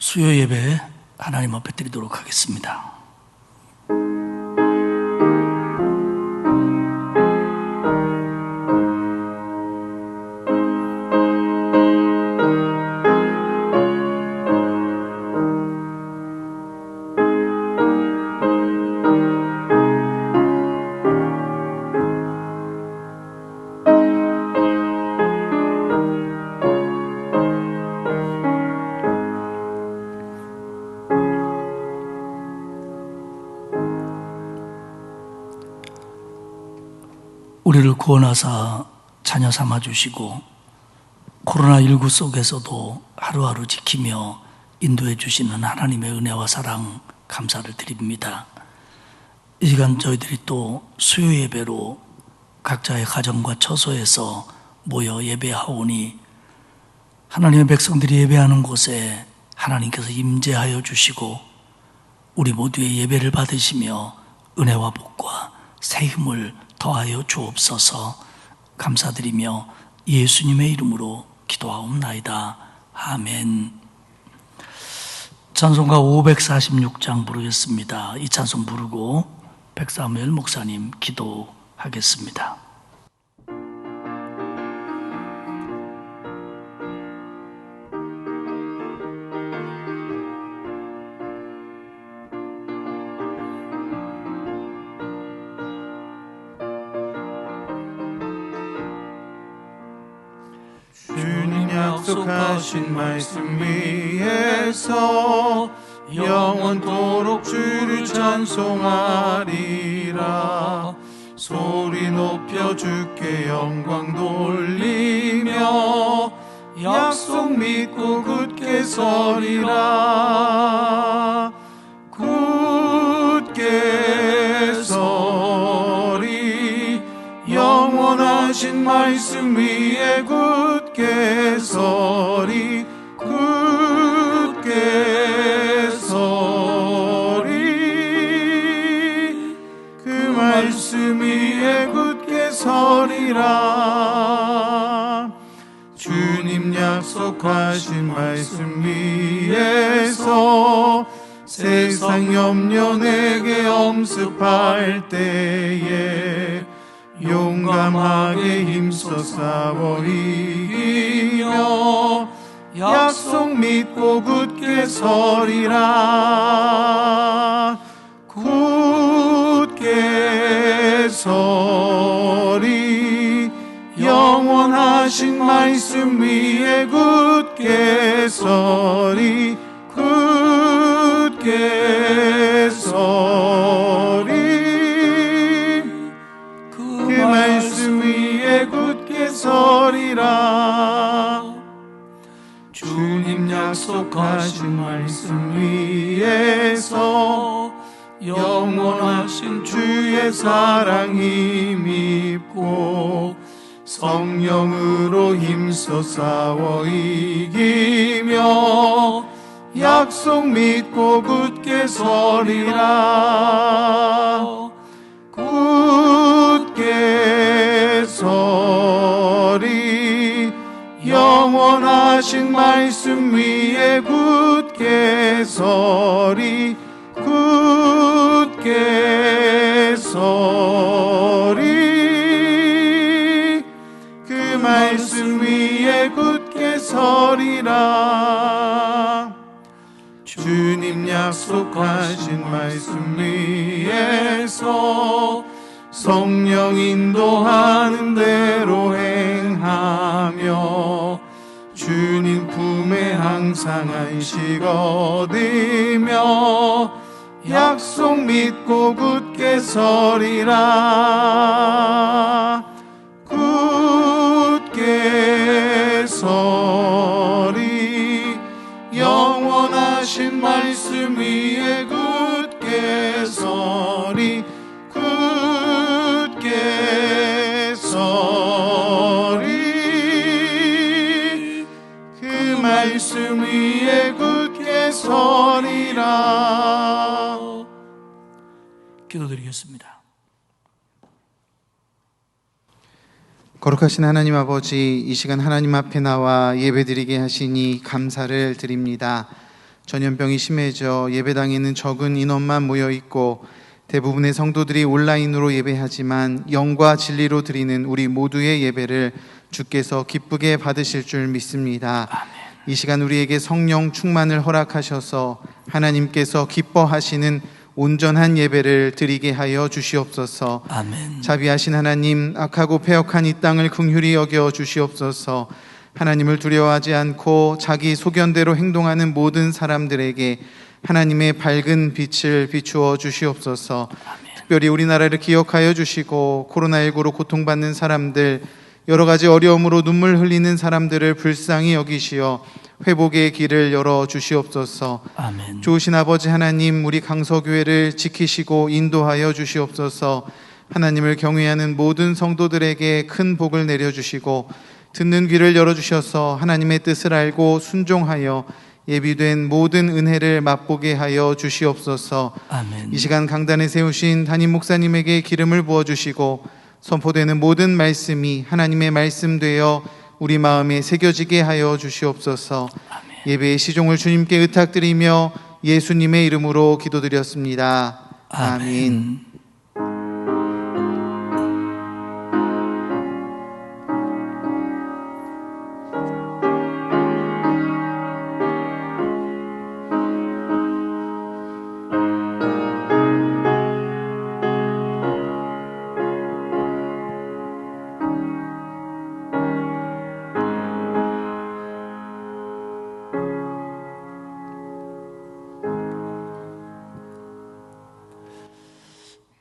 수요 예배 하나님 앞에 드리도록 하겠습니다. 우리를 구원하사 자녀 삼아주시고 코로나19 속에서도 하루하루 지키며 인도해 주시는 하나님의 은혜와 사랑 감사를 드립니다. 이 시간 저희들이 또 수요 예배로 각자의 가정과 처소에서 모여 예배하오니 하나님의 백성들이 예배하는 곳에 하나님께서 임재하여 주시고 우리 모두의 예배를 받으시며 은혜와 복과 새 힘을 더하여 주옵소서. 감사드리며 예수님의 이름으로 기도하옵나이다. 아멘. 찬송가 546장 부르겠습니다. 이 찬송 부르고 백사무엘 목사님 기도하겠습니다. 주님 약속하신 말씀 위에서 영원토록 주를 찬송하리라. 소리 높여 주께 영광 돌리며 약속 믿고 굳게 서리라. 굳게 서리 영원하신 말씀 위에 굳게 서리. 굳게 서리 그 말씀 위에 굳게 서리라. 주님 약속하신 말씀 위에서 세상 염려 내게 엄습할 때에 용감하게 힘써 싸워 이기며 약속 믿고 굳게 서리라. 굳게 서리 영원하신 말씀 위에 굳게 서리. 굳게 서리 그 말씀 위에 굳게 서리라. 주님 약속하신 말씀 위에서 영원하신 주의 사랑 힘입고 성령으로 힘써 싸워 이기며 약속 믿고 굳게 서리라. 굳게 서리 영원하신 말씀 위에 굳게 서리. 굳게 서리 그 말씀 위에 굳게 서리라. 주님 약속하신 말씀 위에서 성령 인도하는 대로 행하며 주님 품에 항상 안식 얻으며 약속 믿고 굳게 서리라. 굳게 서리 영원하신 말씀 위에 굳게 서리. 굳게 서리 그 말씀 위에 굳게 서리라. 기도드리겠습니다. 거룩하신 하나님 아버지, 이 시간 하나님 앞에 나와 예배드리게 하시니 감사를 드립니다. 전염병이 심해져 예배당에는 적은 인원만 모여 있고 대부분의 성도들이 온라인으로 예배하지만 영과 진리로 드리는 우리 모두의 예배를 주께서 기쁘게 받으실 줄 믿습니다. 이 시간 우리에게 성령 충만을 허락하셔서 하나님께서 기뻐하시는 온전한 예배를 드리게 하여 주시옵소서. 아멘. 자비하신 하나님, 악하고 패역한 이 땅을 긍휼히 여겨 주시옵소서. 하나님을 두려워하지 않고 자기 소견대로 행동하는 모든 사람들에게 하나님의 밝은 빛을 비추어 주시옵소서. 특별히 우리나라를 기억하여 주시고 코로나19로 고통받는 사람들, 여러 가지 어려움으로 눈물 흘리는 사람들을 불쌍히 여기시어 회복의 길을 열어 주시옵소서. 아멘. 좋으신 아버지 하나님, 우리 강서교회를 지키시고 인도하여 주시옵소서. 하나님을 경외하는 모든 성도들에게 큰 복을 내려주시고 듣는 귀를 열어주셔서 하나님의 뜻을 알고 순종하여 예비된 모든 은혜를 맛보게 하여 주시옵소서. 아멘. 이 시간 강단에 세우신 담임 목사님에게 기름을 부어주시고 선포되는 모든 말씀이 하나님의 말씀 되어 우리 마음에 새겨지게 하여 주시옵소서. 아멘. 예배의 시종을 주님께 의탁드리며 예수님의 이름으로 기도드렸습니다. 아멘.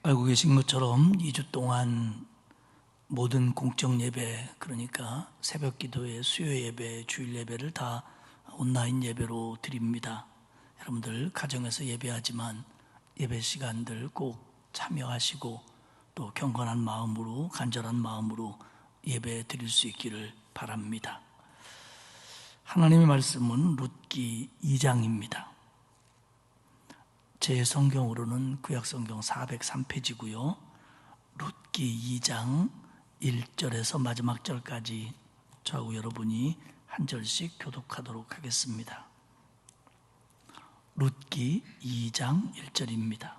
알고 계신 것처럼 2주 동안 모든 공적 예배, 그러니까 새벽 기도회, 수요 예배, 주일 예배를 다 온라인 예배로 드립니다. 여러분들 가정에서 예배하지만 예배 시간들 꼭 참여하시고 또 경건한 마음으로, 간절한 마음으로 예배 드릴 수 있기를 바랍니다. 하나님의 말씀은 룻기 2장입니다. 제 성경으로는 구약성경 403페이지고요. 룻기 2장 1절에서 마지막 절까지 저하고 여러분이 한 절씩 교독하도록 하겠습니다. 룻기 2장 1절입니다.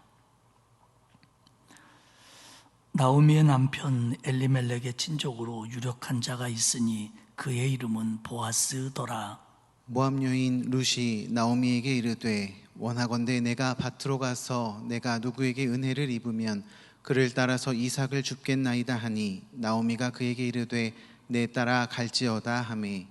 나오미의 남편 엘리멜렉의 친족으로 유력한 자가 있으니 그의 이름은 보아스더라. 모압 여인 룻이 나오미에게 이르되 원하건대 내가 밭으로 가서 내가 누구에게 은혜를 입으면 그를 따라서 이삭을 줍겠나이다 하니 나오미가 그에게 이르되 내 따라 갈지어다 하매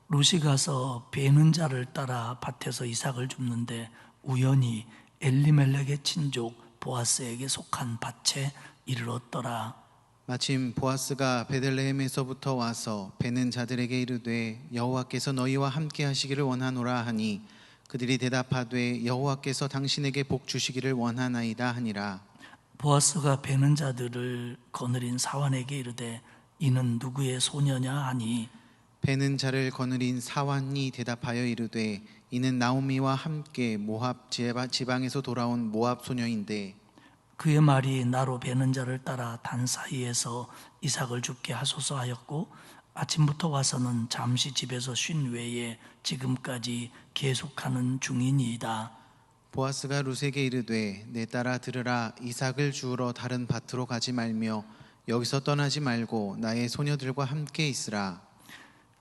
룻이 가서 베는 자를 따라 밭에서 이삭을 줍는데 우연히 엘리멜렉의 친족 보아스에게 속한 밭에 이르렀더라. 마침 보아스가 베들레헴에서부터 와서 베는 자들에게 이르되 여호와께서 너희와 함께 하시기를 원하노라 하니 그들이 대답하되 여호와께서 당신에게 복 주시기를 원하나이다 하니라. 보아스가 베는 자들을 거느린 사환에게 이르되 이는 누구의 소녀냐 하니 베는 자를 거느린 사환이 대답하여 이르되 이는 나오미와 함께 모압 지방에서 돌아온 모압 소녀인데 그의 말이 나로 베는 자를 따라 단 사이에서 이삭을 줍게 하소서 하였고 아침부터 와서는 잠시 집에서 쉰 외에 지금까지 계속하는 중이니이다. 보아스가 룻에게 이르되 내 따라 들으라. 이삭을 주우러 다른 밭으로 가지 말며 여기서 떠나지 말고 나의 소녀들과 함께 있으라.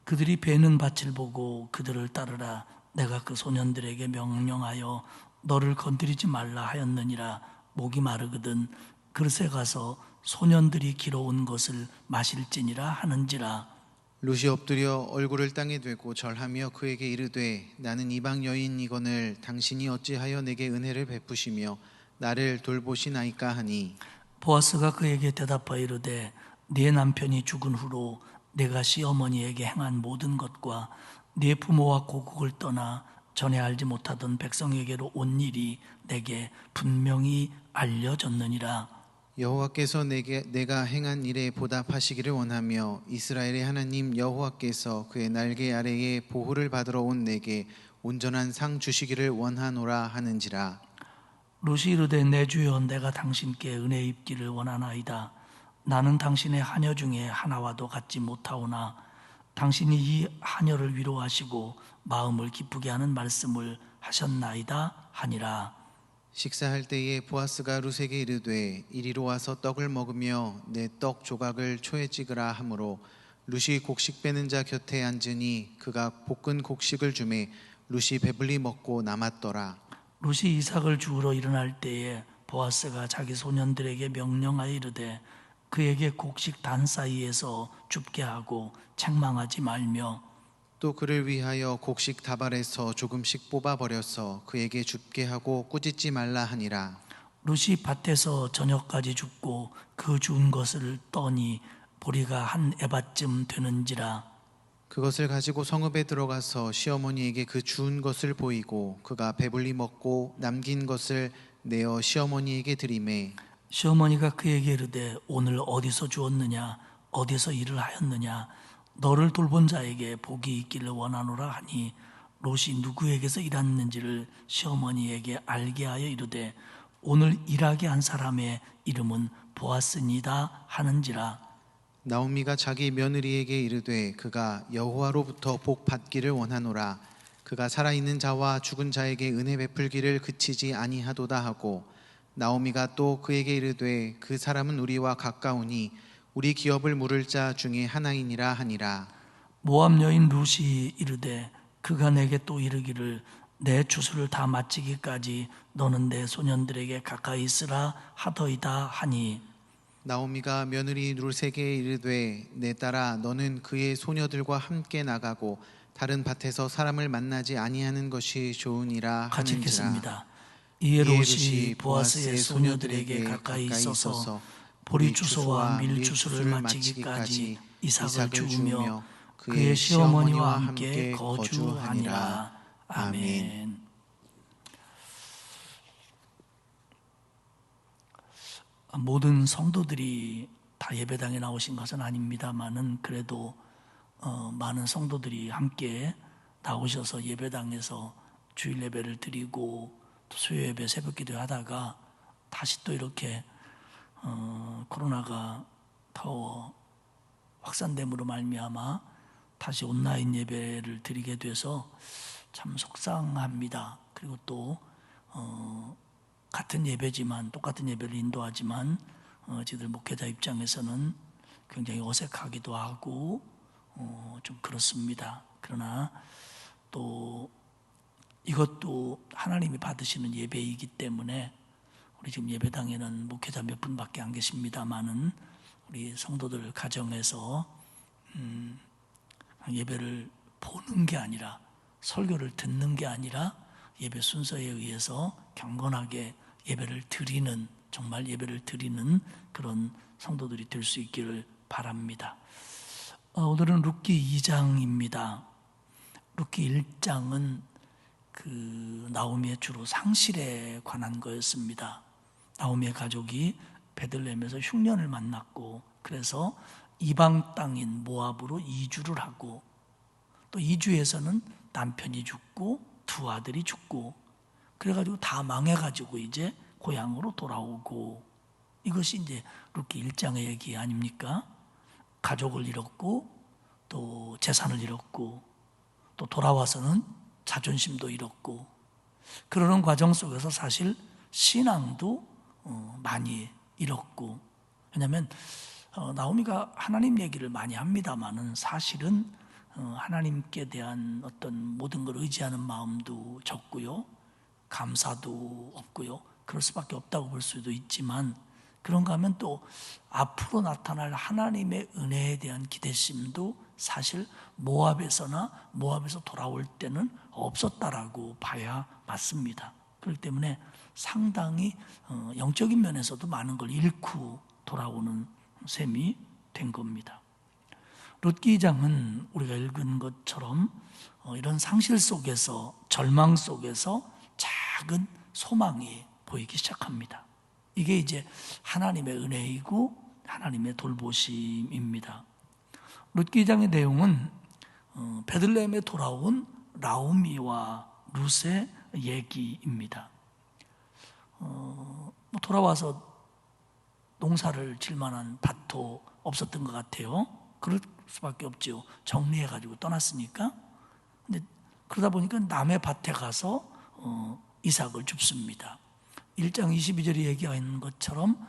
그들이 베는 밭을 보고 그들을 따르라. 내가 그 소년들에게 명령하여 너를 건드리지 말라 하였느니라. 목이 마르거든 그릇에 가서 소년들이 길어온 것을 마실지니라 하는지라. 룻이 엎드려 얼굴을 땅에 대고 절하며 그에게 이르되 나는 이방 여인이거늘 당신이 어찌하여 내게 은혜를 베푸시며 나를 돌보시나이까 하니 보아스가 그에게 대답하여 이르되 네 남편이 죽은 후로 내가 시어머니에게 행한 모든 것과 네 부모와 고국을 떠나 전에 알지 못하던 백성에게로 온 일이 내게 분명히 알려졌느니라. 여호와께서 내가 행한 일에 보답하시기를 원하며 이스라엘의 하나님 여호와께서 그의 날개 아래에 보호를 받으러 온 내게 온전한 상 주시기를 원하노라 하는지라. 룻이 이르되 내 주여 내가 당신께 은혜 입기를 원하나이다. 나는 당신의 하녀 중에 하나와도 같지 못하오나 당신이 이 하녀를 위로하시고 마음을 기쁘게 하는 말씀을 하셨나이다 하니라. 식사할 때에 보아스가 룻에게 이르되 이리로 와서 떡을 먹으며 내 떡 조각을 초에 찍으라 하므로 룻이 곡식 빼는 자 곁에 앉으니 그가 볶은 곡식을 주매 룻이 배불리 먹고 남았더라. 룻이 이삭을 주우러 일어날 때에 보아스가 자기 소년들에게 명령하여 이르되 그에게 곡식 단 사이에서 줍게 하고 책망하지 말며 또 그를 위하여 곡식 다발에서 조금씩 뽑아 버려서 그에게 줍게 하고 꾸짖지 말라 하니라. 룻이 밭에서 저녁까지 줍고 그 주운 것을 떠니 보리가 한 에바쯤 되는지라. 그것을 가지고 성읍에 들어가서 시어머니에게 그 주운 것을 보이고 그가 배불리 먹고 남긴 것을 내어 시어머니에게 드리매 시어머니가 그에게 이르되 오늘 어디서 주었느냐 어디서 일을 하였느냐 너를 돌본 자에게 복이 있기를 원하노라 하니 롯이 누구에게서 일했는지를 시어머니에게 알게 하여 이르되 오늘 일하게 한 사람의 이름은 보아스니다 하는지라. 나오미가 자기 며느리에게 이르되 그가 여호와로부터 복 받기를 원하노라. 그가 살아있는 자와 죽은 자에게 은혜 베풀기를 그치지 아니하도다 하고 나오미가 또 그에게 이르되 그 사람은 우리와 가까우니 우리 기업을 물을 자 중에 하나이니라 하니라. 모압 여인 룻이 이르되 그가 내게 또 이르기를 내 추수를 다 마치기까지 너는 내 소년들에게 가까이 있으라 하더이다 하니 나오미가 며느리 룻에게 이르되 내 딸아 너는 그의 소녀들과 함께 나가고 다른 밭에서 사람을 만나지 아니하는 것이 좋으니라 같이 하는지라. 읽겠습니다. 이에 롯이 보아스의 소녀들에게 가까이 있어서 보리 추수와 밀 추수를 마치기까지 이삭을 주우며 그의 시어머니와 함께 거주하니라. 아멘. 모든 성도들이 다 예배당에 나오신 것은 아닙니다만은 그래도 많은 성도들이 함께 나오셔서 예배당에서 주일 예배를 드리고 또 수요 예배 새벽 기도 하다가 다시 또 이렇게 코로나가 더 확산됨으로 말미암아 다시 온라인 예배를 드리게 돼서 참 속상합니다. 그리고 또 같은 예배지만 똑같은 예배를 인도하지만 저희들 목회자 입장에서는 굉장히 어색하기도 하고 좀 그렇습니다. 그러나 또 이것도 하나님이 받으시는 예배이기 때문에 우리 지금 예배당에는 목회자 몇 분밖에 안 계십니다만은 우리 성도들 가정에서 예배를 보는 게 아니라 설교를 듣는 게 아니라 예배 순서에 의해서 경건하게 예배를 드리는 정말 예배를 드리는 그런 성도들이 될 수 있기를 바랍니다. 오늘은 룻기 2장입니다. 룻기 1장은 그 나오미의 주로 상실에 관한 거였습니다. 나오미의 가족이 베들레헴에서 흉년을 만났고 그래서 이방 땅인 모압으로 이주를 하고 또 이주에서는 남편이 죽고 두 아들이 죽고 그래가지고 다 망해가지고 이제 고향으로 돌아오고 이것이 이제 룻기 1장의 얘기 아닙니까? 가족을 잃었고 또 재산을 잃었고 또 돌아와서는 자존심도 잃었고 그러는 과정 속에서 사실 신앙도 많이 잃었고 왜냐하면 나오미가 하나님 얘기를 많이 합니다만은 사실은 하나님께 대한 어떤 모든 걸 의지하는 마음도 적고요 감사도 없고요 그럴 수밖에 없다고 볼 수도 있지만 그런가 하면 또 앞으로 나타날 하나님의 은혜에 대한 기대심도 사실 모압에서 돌아올 때는 없었다라고 봐야 맞습니다. 그렇기 때문에 상당히 영적인 면에서도 많은 걸 잃고 돌아오는 셈이 된 겁니다. 룻기 2장은 우리가 읽은 것처럼 이런 상실 속에서 절망 속에서 작은 소망이 보이기 시작합니다. 이게 이제 하나님의 은혜이고 하나님의 돌보심입니다. 룻기 2장의 내용은 베들레헴에 돌아온 나오미와 룻의 얘기입니다. 돌아와서 농사를 질 만한 밭도 없었던 것 같아요. 그럴 수밖에 없죠. 정리해가지고 떠났으니까. 근데 그러다 보니까 남의 밭에 가서 이삭을 줍습니다. 1장 22절에 얘기하는 것처럼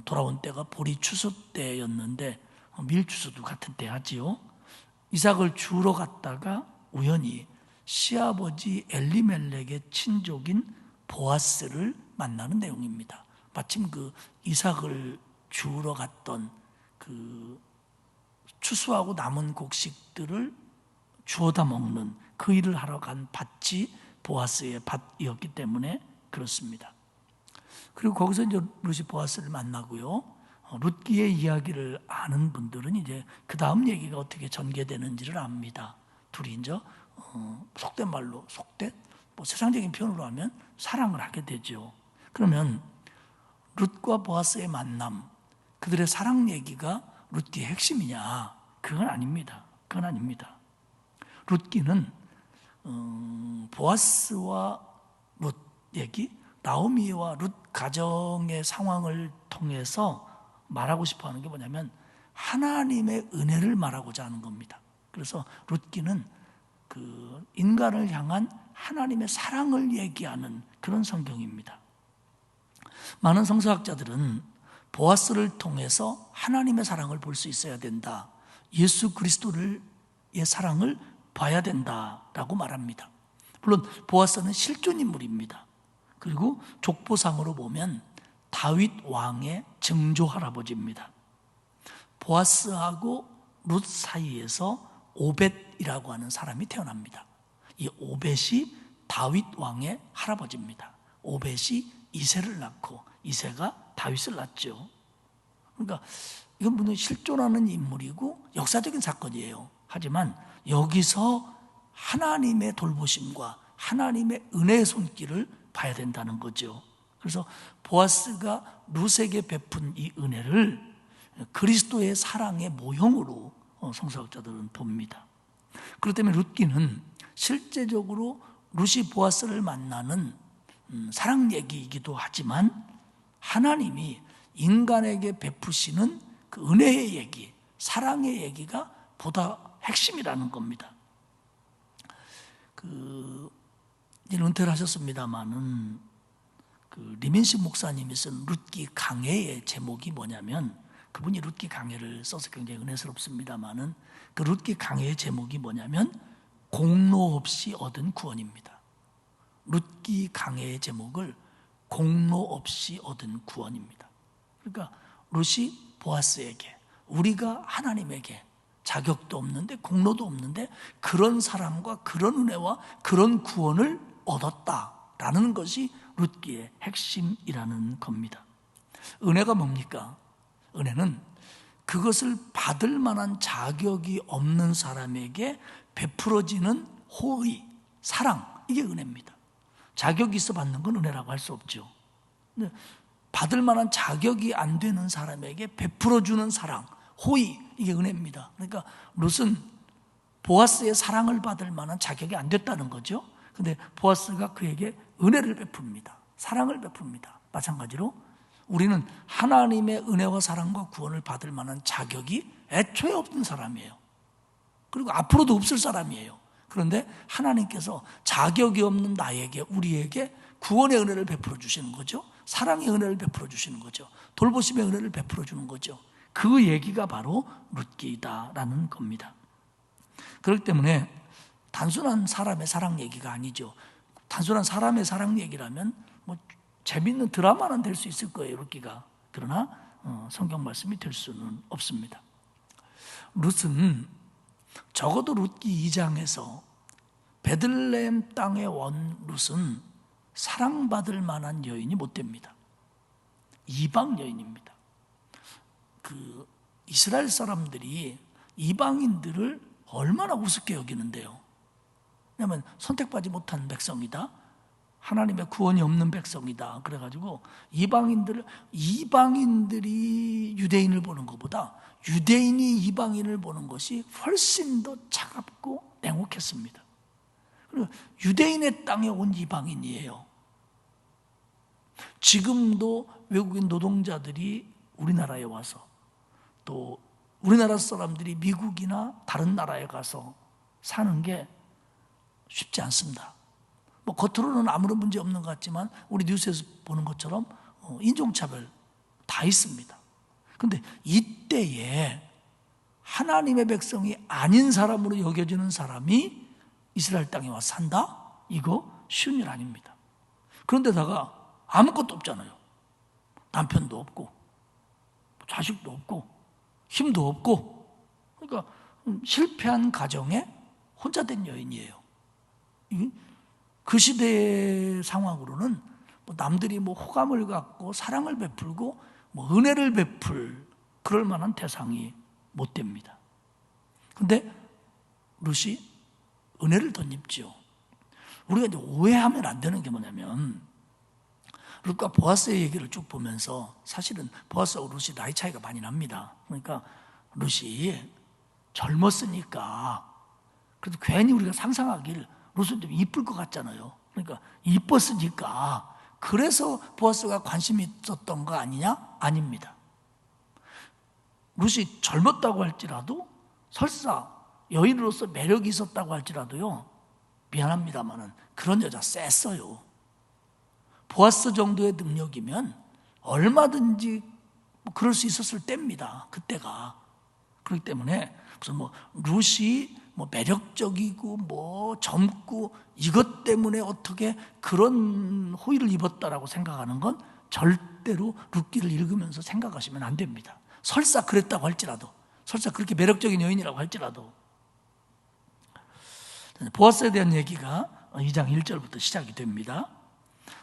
돌아온 때가 보리 추수 때였는데 밀 추수도 같은 때 하지요. 이삭을 주러 갔다가 우연히 시아버지 엘리멜렉의 친족인 보아스를 만나는 내용입니다. 마침 그 이삭을 주러 갔던 그 추수하고 남은 곡식들을 주워다 먹는 그 일을 하러 간 밭이 보아스의 밭이었기 때문에 그렇습니다. 그리고 거기서 이제 룻이 보아스를 만나고요. 룻기의 이야기를 아는 분들은 이제 그 다음 얘기가 어떻게 전개되는지를 압니다. 둘이 이제 속된 말로 뭐 세상적인 표현으로 하면 사랑을 하게 되죠. 그러면 룻과 보아스의 만남, 그들의 사랑 얘기가 룻기의 핵심이냐? 그건 아닙니다. 그건 아닙니다. 룻기는 보아스와 룻 얘기, 나오미와 룻 가정의 상황을 통해서 말하고 싶어 하는 게 뭐냐면 하나님의 은혜를 말하고자 하는 겁니다. 그래서 룻기는 그 인간을 향한 하나님의 사랑을 얘기하는 그런 성경입니다. 많은 성서학자들은 보아스를 통해서 하나님의 사랑을 볼 수 있어야 된다. 예수 그리스도의 사랑을 봐야 된다라고 말합니다. 물론 보아스는 실존 인물입니다. 그리고 족보상으로 보면 다윗 왕의 증조 할아버지입니다. 보아스하고 룻 사이에서 오벳이라고 하는 사람이 태어납니다. 이 오벳이 다윗 왕의 할아버지입니다. 오벳이 이새를 낳고 이새가 다윗을 낳죠. 그러니까 이건 물론 실존하는 인물이고 역사적인 사건이에요. 하지만 여기서 하나님의 돌보심과 하나님의 은혜의 손길을 봐야 된다는 거죠. 그래서 보아스가 룻에게 베푼 이 은혜를 그리스도의 사랑의 모형으로 성서학자들은 봅니다. 그렇기 때문에 룻기는 실제적으로 룻이 보아스를 만나는 사랑 얘기이기도 하지만 하나님이 인간에게 베푸시는 그 은혜의 얘기, 사랑의 얘기가 보다 핵심이라는 겁니다. 이제 은퇴를 하셨습니다만은 리민식 목사님이 쓴 룻기 강해의 제목이 뭐냐면, 그분이 룻기 강해를 써서 굉장히 은혜스럽습니다만은 그 룻기 강해의 제목이 뭐냐면 공로 없이 얻은 구원입니다. 룻기 강해의 제목을 공로 없이 얻은 구원입니다. 그러니까 룻이 보아스에게, 우리가 하나님에게 자격도 없는데 공로도 없는데 그런 사랑과 그런 은혜와 그런 구원을 얻었다라는 것이 룻기의 핵심이라는 겁니다. 은혜가 뭡니까? 은혜는 그것을 받을 만한 자격이 없는 사람에게 베풀어지는 호의, 사랑, 이게 은혜입니다. 자격이 있어 받는 건 은혜라고 할 수 없죠. 받을 만한 자격이 안 되는 사람에게 베풀어주는 사랑, 호의, 이게 은혜입니다. 그러니까 룻은 보아스의 사랑을 받을 만한 자격이 안 됐다는 거죠. 근데 보아스가 그에게 은혜를 베풉니다. 사랑을 베풉니다. 마찬가지로 우리는 하나님의 은혜와 사랑과 구원을 받을 만한 자격이 애초에 없는 사람이에요. 그리고 앞으로도 없을 사람이에요. 그런데 하나님께서 자격이 없는 나에게, 우리에게 구원의 은혜를 베풀어 주시는 거죠. 사랑의 은혜를 베풀어 주시는 거죠. 돌보심의 은혜를 베풀어 주는 거죠. 그 얘기가 바로 룻기다라는 겁니다. 그렇기 때문에 단순한 사람의 사랑 얘기가 아니죠. 단순한 사람의 사랑 얘기라면 뭐 재밌는 드라마는 될 수 있을 거예요, 룻기가. 그러나 성경 말씀이 될 수는 없습니다. 룻은 적어도 룻기 2장에서 베들레헴 땅에 온 룻은 사랑받을 만한 여인이 못 됩니다. 이방 여인입니다. 이스라엘 사람들이 이방인들을 얼마나 우습게 여기는데요. 왜냐하면 선택받지 못한 백성이다, 하나님의 구원이 없는 백성이다. 그래가지고 이방인들이 유대인을 보는 것보다 유대인이 이방인을 보는 것이 훨씬 더 차갑고 냉혹했습니다. 그리고 유대인의 땅에 온 이방인이에요. 지금도 외국인 노동자들이 우리나라에 와서, 또 우리나라 사람들이 미국이나 다른 나라에 가서 사는 게 쉽지 않습니다. 뭐 겉으로는 아무런 문제 없는 것 같지만 우리 뉴스에서 보는 것처럼 인종차별 다 있습니다. 그런데 이때에 하나님의 백성이 아닌 사람으로 여겨지는 사람이 이스라엘 땅에 와서 산다? 이거 쉬운 일 아닙니다. 그런데다가 아무것도 없잖아요. 남편도 없고 자식도 없고 힘도 없고, 그러니까 실패한 가정에 혼자 된 여인이에요. 그 시대의 상황으로는 남들이 호감을 갖고 사랑을 베풀고 은혜를 베풀 그럴 만한 대상이 못 됩니다. 그런데 룻이 은혜를 덧입지요. 우리가 이제 오해하면 안 되는 게 뭐냐면, 룻과 보아스의 얘기를 쭉 보면서 사실은 보아스하고 룻이 나이 차이가 많이 납니다. 그러니까 룻이 젊었으니까, 그래도 괜히 우리가 상상하길 룻은 좀 이쁠 것 같잖아요. 그러니까 이뻤으니까 그래서 보아스가 관심이 있었던 거 아니냐? 아닙니다. 룻이 젊었다고 할지라도, 설사 여인으로서 매력이 있었다고 할지라도요, 미안합니다만은 그런 여자 셌어요. 보아스 정도의 능력이면 얼마든지 그럴 수 있었을 때입니다. 그때가. 그렇기 때문에 무슨 룻이 매력적이고 젊고 이것 때문에 어떻게 그런 호의를 입었다라고 생각하는 건 절대로 룻기를 읽으면서 생각하시면 안 됩니다. 설사 그랬다고 할지라도, 설사 그렇게 매력적인 여인이라고 할지라도. 보아스에 대한 얘기가 2장 1절부터 시작이 됩니다.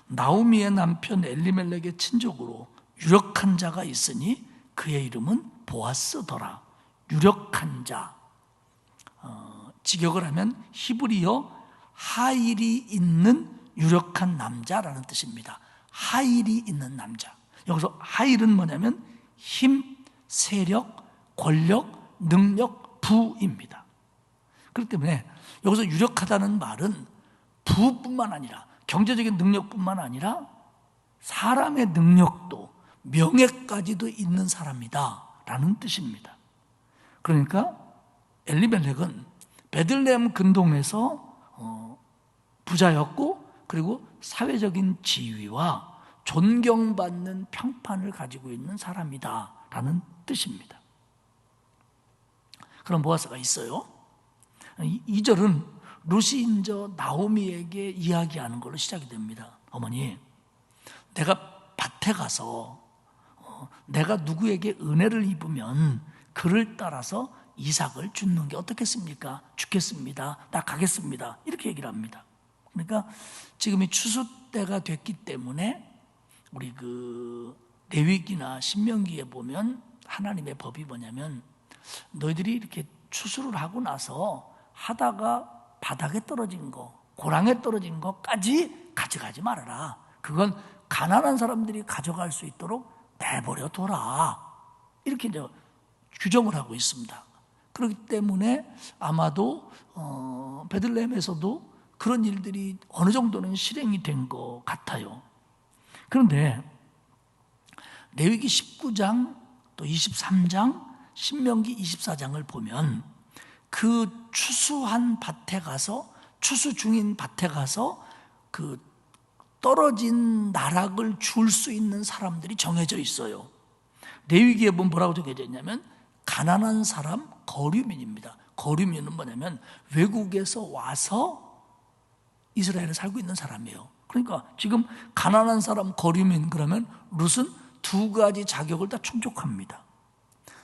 나오미의 남편 엘리멜렉의 친족으로 유력한 자가 있으니 그의 이름은 보아스더라. 유력한 자, 직역을 하면 히브리어 하일이 있는 유력한 남자라는 뜻입니다. 하일이 있는 남자. 여기서 하일은 뭐냐면 힘, 세력, 권력, 능력, 부입니다. 그렇기 때문에 여기서 유력하다는 말은 부뿐만 아니라, 경제적인 능력뿐만 아니라 사람의 능력도, 명예까지도 있는 사람이다 라는 뜻입니다. 그러니까 엘리멜렉은 베들레헴 근동에서 부자였고, 그리고 사회적인 지위와 존경받는 평판을 가지고 있는 사람이다 라는 뜻입니다. 그런 보아스가 있어요. 2절은 룻이 이제 나오미에게 이야기하는 걸로 시작이 됩니다. 어머니, 내가 밭에 가서 내가 누구에게 은혜를 입으면 그를 따라서 이삭을 죽는 게 어떻겠습니까? 죽겠습니다. 나 가겠습니다. 이렇게 얘기를 합니다. 그러니까 지금이 추수 때가 됐기 때문에 우리 레위기나 신명기에 보면 하나님의 법이 뭐냐면, 너희들이 이렇게 추수를 하고 나서 하다가 바닥에 떨어진 거, 고랑에 떨어진 거까지 가져가지 말아라. 그건 가난한 사람들이 가져갈 수 있도록 내버려 둬라. 이렇게 이제 규정을 하고 있습니다. 그렇기 때문에 아마도 베들레헴에서도 그런 일들이 어느 정도는 실행이 된 것 같아요. 그런데 레위기 19장 또 23장 신명기 24장을 보면 그 추수한 밭에 가서, 추수 중인 밭에 가서 그 떨어진 나락을 줄 수 있는 사람들이 정해져 있어요. 레위기에 보면 뭐라고 적혀져 있냐면 가난한 사람, 거류민입니다. 거류민은 뭐냐면 외국에서 와서 이스라엘에 살고 있는 사람이에요. 그러니까 지금 가난한 사람, 거류민, 그러면 룻은 두 가지 자격을 다 충족합니다.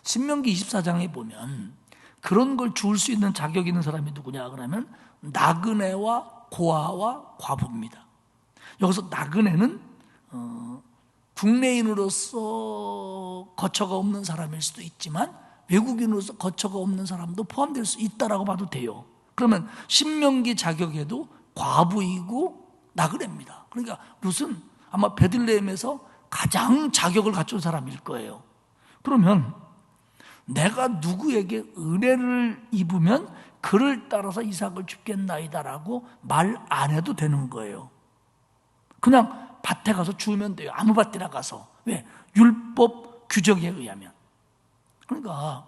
신명기 24장에 보면 그런 걸 줄 수 있는 자격이 있는 사람이 누구냐 그러면 나그네와 고아와 과부입니다. 여기서 나그네는 국내인으로서 거처가 없는 사람일 수도 있지만 외국인으로서 거처가 없는 사람도 포함될 수 있다라고 봐도 돼요. 그러면 신명기 자격에도 과부이고 나그네입니다. 그러니까 룻은 아마 베들레헴에서 가장 자격을 갖춘 사람일 거예요. 그러면 내가 누구에게 은혜를 입으면 그를 따라서 이삭을 줍겠나이다라고 말 안 해도 되는 거예요. 그냥 밭에 가서 주우면 돼요. 아무 밭이나 가서. 왜? 율법 규정에 의하면. 그러니까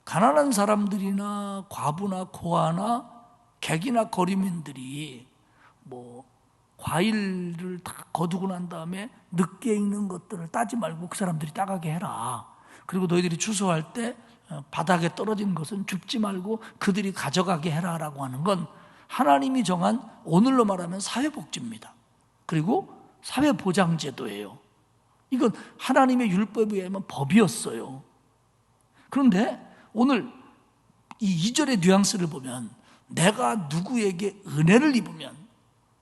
가난한 사람들이나 과부나 고아나 객이나 거류민들이 뭐 과일을 다 거두고 난 다음에 늦게 익는 것들을 따지 말고 그 사람들이 따가게 해라. 그리고 너희들이 추수할 때 바닥에 떨어진 것은 줍지 말고 그들이 가져가게 해라라고 하는 건 하나님이 정한, 오늘로 말하면 사회복지입니다. 그리고 사회보장제도예요. 이건 하나님의 율법에 의하면 법이었어요. 그런데 오늘 이 2절의 뉘앙스를 보면 내가 누구에게 은혜를 입으면,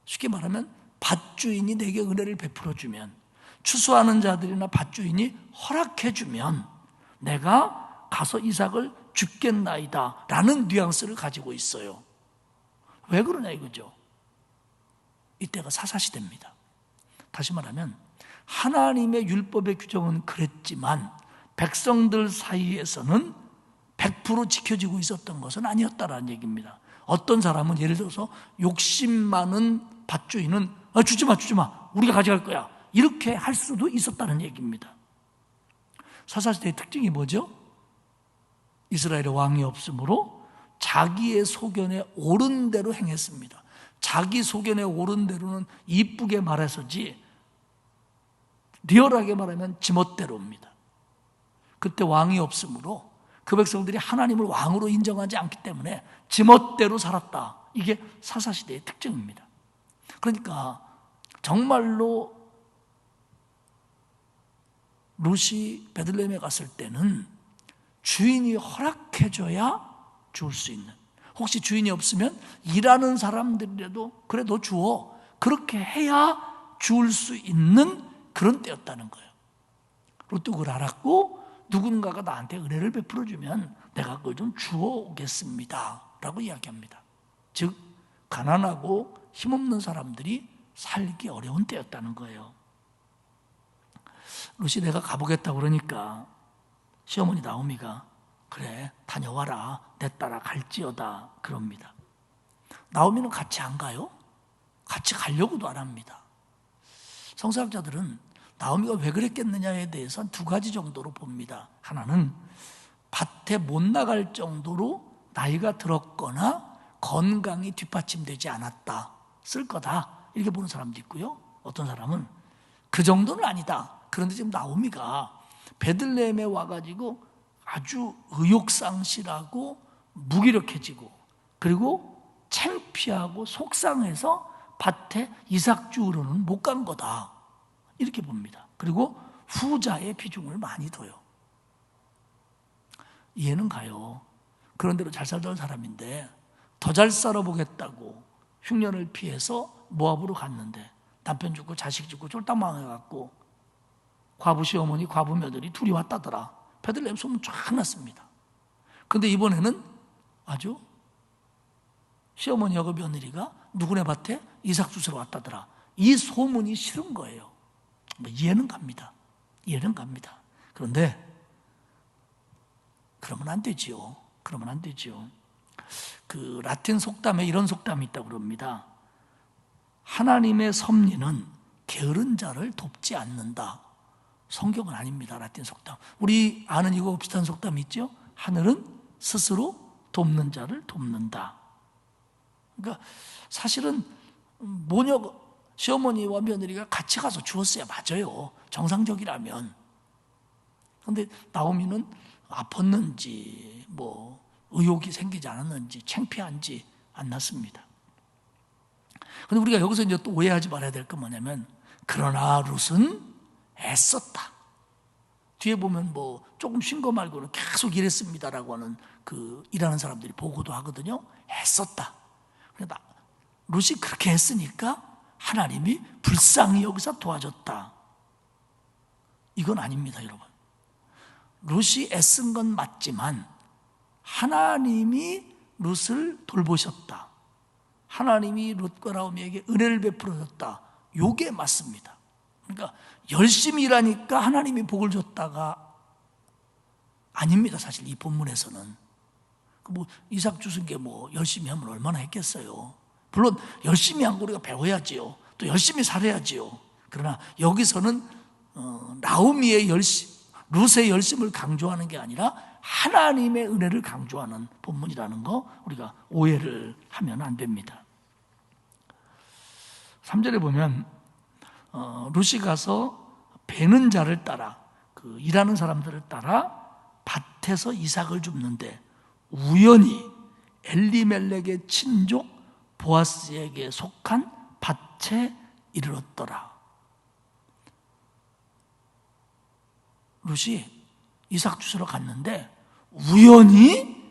쉽게 말하면 밭주인이 내게 은혜를 베풀어주면, 추수하는 자들이나 밭주인이 허락해주면 내가 가서 이삭을 줍겠나이다 라는 뉘앙스를 가지고 있어요. 왜 그러냐 이거죠. 이때가 사사시대입니다. 다시 말하면 하나님의 율법의 규정은 그랬지만 백성들 사이에서는 100% 지켜지고 있었던 것은 아니었다라는 얘기입니다. 어떤 사람은 예를 들어서 욕심 많은 밭주인은 주지 마 우리가 가져갈 거야 이렇게 할 수도 있었다는 얘기입니다. 사사시대의 특징이 뭐죠? 이스라엘의 왕이 없으므로 자기의 소견에 옳은 대로 행했습니다. 자기 소견에 옳은 대로는 이쁘게 말해서지 리얼하게 말하면 지멋대로입니다. 그때 왕이 없으므로 그 백성들이 하나님을 왕으로 인정하지 않기 때문에 지멋대로 살았다. 이게 사사시대의 특징입니다. 그러니까 정말로 룻이 베들레헴에 갔을 때는 주인이 허락해줘야 줄 수 있는, 혹시 주인이 없으면 일하는 사람들이라도 그래 너 주어, 그렇게 해야 줄 수 있는 그런 때였다는 거예요. 룻도 그걸 알았고 누군가가 나한테 은혜를 베풀어주면 내가 그걸 좀 주어 오겠습니다 라고 이야기합니다. 즉 가난하고 힘없는 사람들이 살기 어려운 때였다는 거예요. 룻이 내가 가보겠다고 그러니까 시어머니 나오미가 그래 다녀와라 내 딸아 갈지어다 그럽니다. 나오미는 같이 안 가요? 같이 가려고도 안 합니다. 성서학자들은 나오미가 왜 그랬겠느냐에 대해서 한 2가지 정도로 봅니다. 하나는 밭에 못 나갈 정도로 나이가 들었거나 건강이 뒷받침되지 않았다, 쓸 거다 이렇게 보는 사람도 있고요. 어떤 사람은 그 정도는 아니다. 그런데 지금 나오미가 베들레헴에 와가지고 아주 의욕상실하고 무기력해지고 그리고 창피하고 속상해서 밭에 이삭 주우러는 못 간 거다 이렇게 봅니다. 그리고 후자의 비중을 많이 둬요. 이해는 가요. 그런 대로 잘 살던 사람인데 더 잘 살아보겠다고 흉년을 피해서 모압으로 갔는데 남편 죽고 자식 죽고 쫄딱 망해갖고 과부 시어머니 과부 며느리 둘이 왔다더라. 베들레헴 소문 쫙 났습니다. 근데 이번에는 아주 시어머니하고 며느리가 누구네 밭에 이삭 주스러 왔다더라. 이 소문이 싫은 거예요. 뭐 이해는 갑니다. 이해는 갑니다. 그런데 그러면 안 되지요. 그러면 안 되지요. 그 라틴 속담에 이런 속담이 있다고 그럽니다. 하나님의 섭리는 게으른 자를 돕지 않는다. 성경은 아닙니다. 라틴 속담. 우리 아는 이거 비슷한 속담이 있죠. 하늘은 스스로 돕는 자를 돕는다. 그러니까 사실은 모녀 시어머니와 며느리가 같이 가서 주었어야 맞아요. 정상적이라면. 그런데 나오미는 아팠는지 뭐 의욕이 생기지 않았는지 창피한지 안 났습니다. 그런데 우리가 여기서 이제 또 오해하지 말아야 될 건 뭐냐면 그러나 룻은 애썼다. 뒤에 보면 뭐 조금 쉰 거 말고는 계속 일했습니다라고 하는 그 일하는 사람들이 보고도 하거든요. 애썼다. 그러니까 룻이 그렇게 했으니까 하나님이 불쌍히 여기서 도와줬다. 이건 아닙니다, 여러분. 룻이 애쓴 건 맞지만 하나님이 룻을 돌보셨다. 하나님이 룻과 나오미에게 은혜를 베풀어줬다. 요게 맞습니다. 그러니까 열심히 일하니까 하나님이 복을 줬다가 아닙니다. 사실 이 본문에서는 뭐 이삭 주신 게 뭐 열심히 하면 얼마나 했겠어요. 물론 열심히 한 거 우리가 배워야지요. 또 열심히 살아야지요. 그러나 여기서는 나오미의 룻의 열심을 강조하는 게 아니라 하나님의 은혜를 강조하는 본문이라는 거 우리가 오해를 하면 안 됩니다. 3절에 보면 룻이 가서 베는 자를 따라, 그 일하는 사람들을 따라 밭에서 이삭을 줍는데 우연히 엘리멜렉의 친족 보아스에게 속한 밭에 이르렀더라. 룻이 이삭 주스러 갔는데 우연히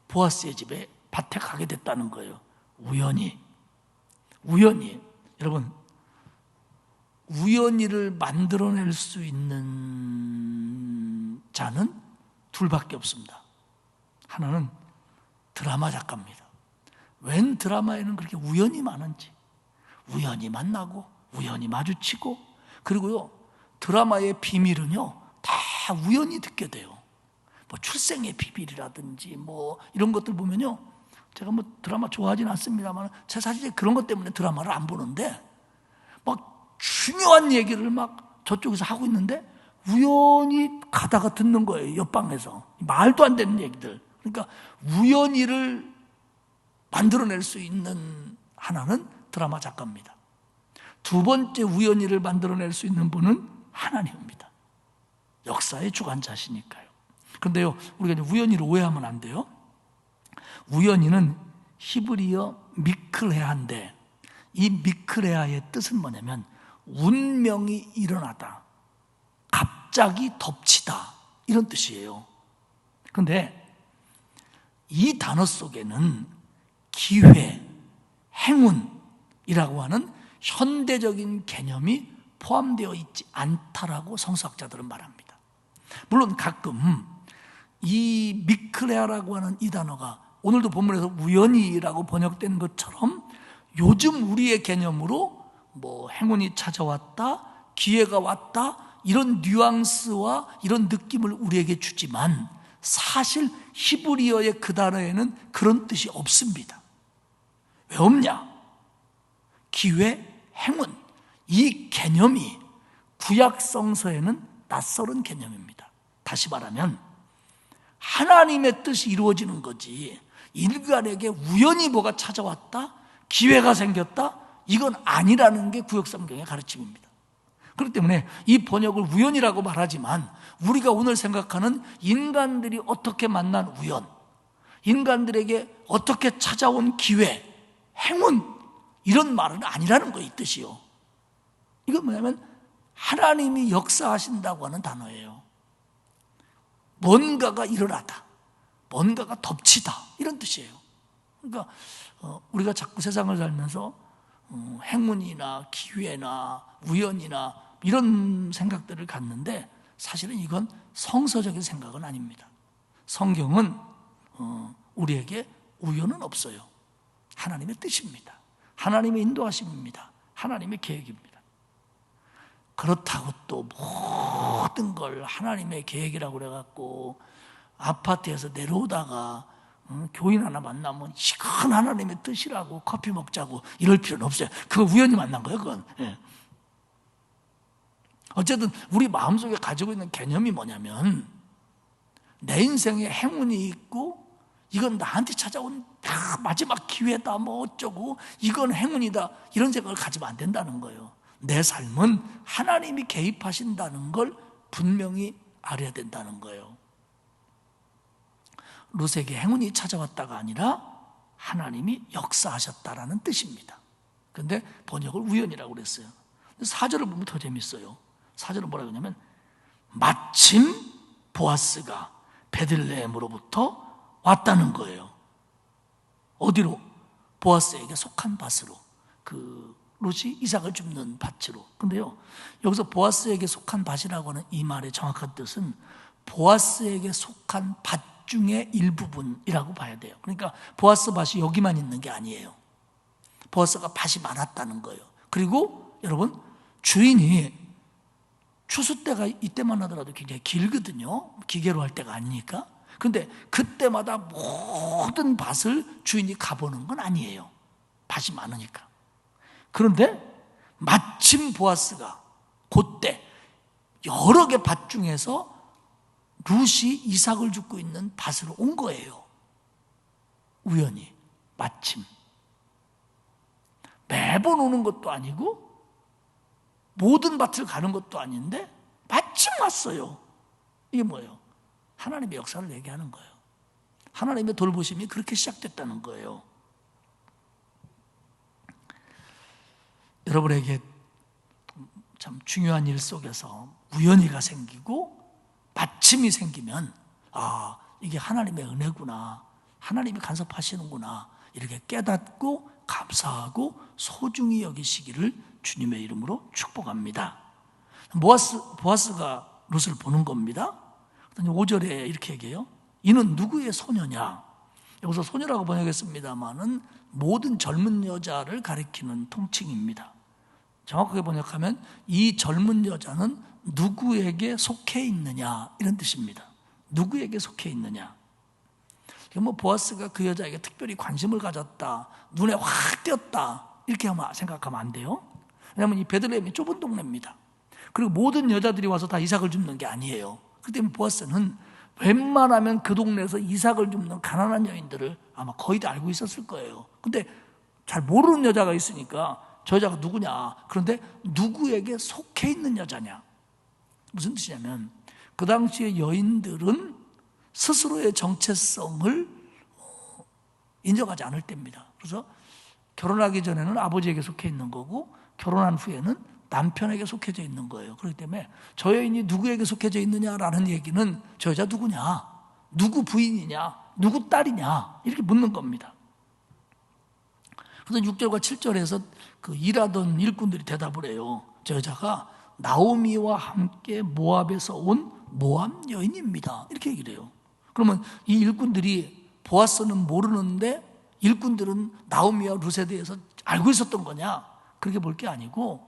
보아스의 집에 밭에 가게 됐다는 거예요. 우연히. 여러분, 우연히를 만들어낼 수 있는 자는 둘밖에 없습니다. 하나는 드라마 작가입니다. 웬 드라마에는 그렇게 우연히 많은지, 우연히 만나고 우연히 마주치고, 그리고요 드라마의 비밀은요 다 우연히 듣게 돼요. 뭐 출생의 비밀이라든지 뭐 이런 것들 보면요, 제가 뭐 드라마 좋아하진 않습니다만 제가 사실 그런 것 때문에 드라마를 안 보는데, 막 중요한 얘기를 막 저쪽에서 하고 있는데 우연히 가다가 듣는 거예요. 옆방에서 말도 안 되는 얘기들. 그러니까 우연히를 만들어낼 수 있는 하나는 드라마 작가입니다. 두 번째 우연히를 만들어낼 수 있는 분은 하나님입니다. 역사의 주관자시니까요. 그런데요, 우리가 이제 우연히를 오해하면 안 돼요. 우연히는 히브리어 미클레아인데, 이 미클레아의 뜻은 뭐냐면 운명이 일어나다, 갑자기 덮치다, 이런 뜻이에요. 그런데 이 단어 속에는 기회, 행운이라고 하는 현대적인 개념이 포함되어 있지 않다라고 성서학자들은 말합니다. 물론 가끔 이 미클레아라고 하는 이 단어가 오늘도 본문에서 우연히라고 번역된 것처럼 요즘 우리의 개념으로 뭐 행운이 찾아왔다, 기회가 왔다, 이런 뉘앙스와 이런 느낌을 우리에게 주지만 사실 히브리어의 그 단어에는 그런 뜻이 없습니다. 왜 없냐? 기회, 행운, 이 개념이 구약 성서에는 낯설은 개념입니다. 다시 말하면 하나님의 뜻이 이루어지는 거지, 인간에게 우연히 뭐가 찾아왔다, 기회가 생겼다, 이건 아니라는 게 구약 성경의 가르침입니다. 그렇기 때문에 이 번역을 우연이라고 말하지만 우리가 오늘 생각하는 인간들이 어떻게 만난 우연, 인간들에게 어떻게 찾아온 기회, 행운, 이런 말은 아니라는 거예요, 이 뜻이요. 이건 뭐냐면 하나님이 역사하신다고 하는 단어예요. 뭔가가 일어나다, 뭔가가 덮치다, 이런 뜻이에요. 그러니까 우리가 자꾸 세상을 살면서 행운이나 기회나 우연이나 이런 생각들을 갖는데 사실은 이건 성서적인 생각은 아닙니다. 성경은 우리에게 우연은 없어요. 하나님의 뜻입니다. 하나님의 인도하심입니다. 하나님의 계획입니다. 그렇다고 또 모든 걸 하나님의 계획이라고 그래갖고 아파트에서 내려오다가 교인 하나 만나면 이건 하나님의 뜻이라고 커피 먹자고 이럴 필요는 없어요. 그거 우연히 만난 거예요, 그건. 예. 어쨌든 우리 마음속에 가지고 있는 개념이 뭐냐면 내 인생에 행운이 있고 이건 나한테 찾아온 마지막 기회다 뭐 어쩌고 이건 행운이다, 이런 생각을 가지면 안 된다는 거예요. 내 삶은 하나님이 개입하신다는 걸 분명히 알아야 된다는 거예요. 룻에게 행운이 찾아왔다가 아니라 하나님이 역사하셨다라는 뜻입니다. 그런데 번역을 우연이라고 그랬어요. 4절을 보면 더 재밌어요. 4절은 뭐라고 하냐면 마침 보아스가 베들레헴으로부터 왔다는 거예요. 어디로? 보아스에게 속한 밭으로. 그 룻이 이삭을 줍는 밭으로. 근데요, 여기서 보아스에게 속한 밭이라고 하는 이 말의 정확한 뜻은 보아스에게 속한 밭 중의 일부분이라고 봐야 돼요. 그러니까 보아스 밭이 여기만 있는 게 아니에요. 보아스가 밭이 많았다는 거예요. 그리고 여러분, 주인이 추수 때가 이때만 하더라도 굉장히 길거든요. 기계로 할 때가 아니니까. 근데 그때마다 모든 밭을 주인이 가보는 건 아니에요. 밭이 많으니까. 그런데 마침 보아스가 그때 여러 개 밭 중에서 룻이 이삭을 줍고 있는 밭으로 온 거예요. 우연히, 마침. 매번 오는 것도 아니고 모든 밭을 가는 것도 아닌데 마침 왔어요. 이게 뭐예요? 하나님의 역사를 얘기하는 거예요. 하나님의 돌보심이 그렇게 시작됐다는 거예요. 여러분에게 참 중요한 일 속에서 우연히가 생기고 마침이 생기면 이게 하나님의 은혜구나, 하나님이 간섭하시는구나 이렇게 깨닫고 감사하고 소중히 여기시기를 주님의 이름으로 축복합니다. 보아스가 룻을 보는 겁니다. 5절에 이렇게 얘기해요. 이는 누구의 소녀냐? 여기서 소녀라고 번역했습니다마는 모든 젊은 여자를 가리키는 통칭입니다. 정확하게 번역하면 이 젊은 여자는 누구에게 속해 있느냐 이런 뜻입니다. 누구에게 속해 있느냐. 보아스가 그 여자에게 특별히 관심을 가졌다, 눈에 확 띄었다 이렇게 생각하면 안 돼요. 왜냐하면 이 베들레헴이 좁은 동네입니다. 그리고 모든 여자들이 와서 다 이삭을 줍는 게 아니에요. 그렇기 때문에 보아스는 웬만하면 그 동네에서 이삭을 줍는 가난한 여인들을 아마 거의 다 알고 있었을 거예요. 근데 잘 모르는 여자가 있으니까 저 여자가 누구냐? 그런데 누구에게 속해 있는 여자냐? 무슨 뜻이냐면 그 당시의 여인들은 스스로의 정체성을 인정하지 않을 때입니다. 그래서 결혼하기 전에는 아버지에게 속해 있는 거고 결혼한 후에는 남편에게 속해져 있는 거예요. 그렇기 때문에 저 여인이 누구에게 속해져 있느냐라는 얘기는 저 여자 누구냐? 누구 부인이냐? 누구 딸이냐? 이렇게 묻는 겁니다. 그래서 6절과 7절에서 그 일하던 일꾼들이 대답을 해요. 저 여자가 나오미와 함께 모압에서 온 모압 여인입니다. 이렇게 얘기를 해요. 그러면 이 일꾼들이 보아스는 모르는데 일꾼들은 나오미와 룻에 대해서 알고 있었던 거냐? 그렇게 볼 게 아니고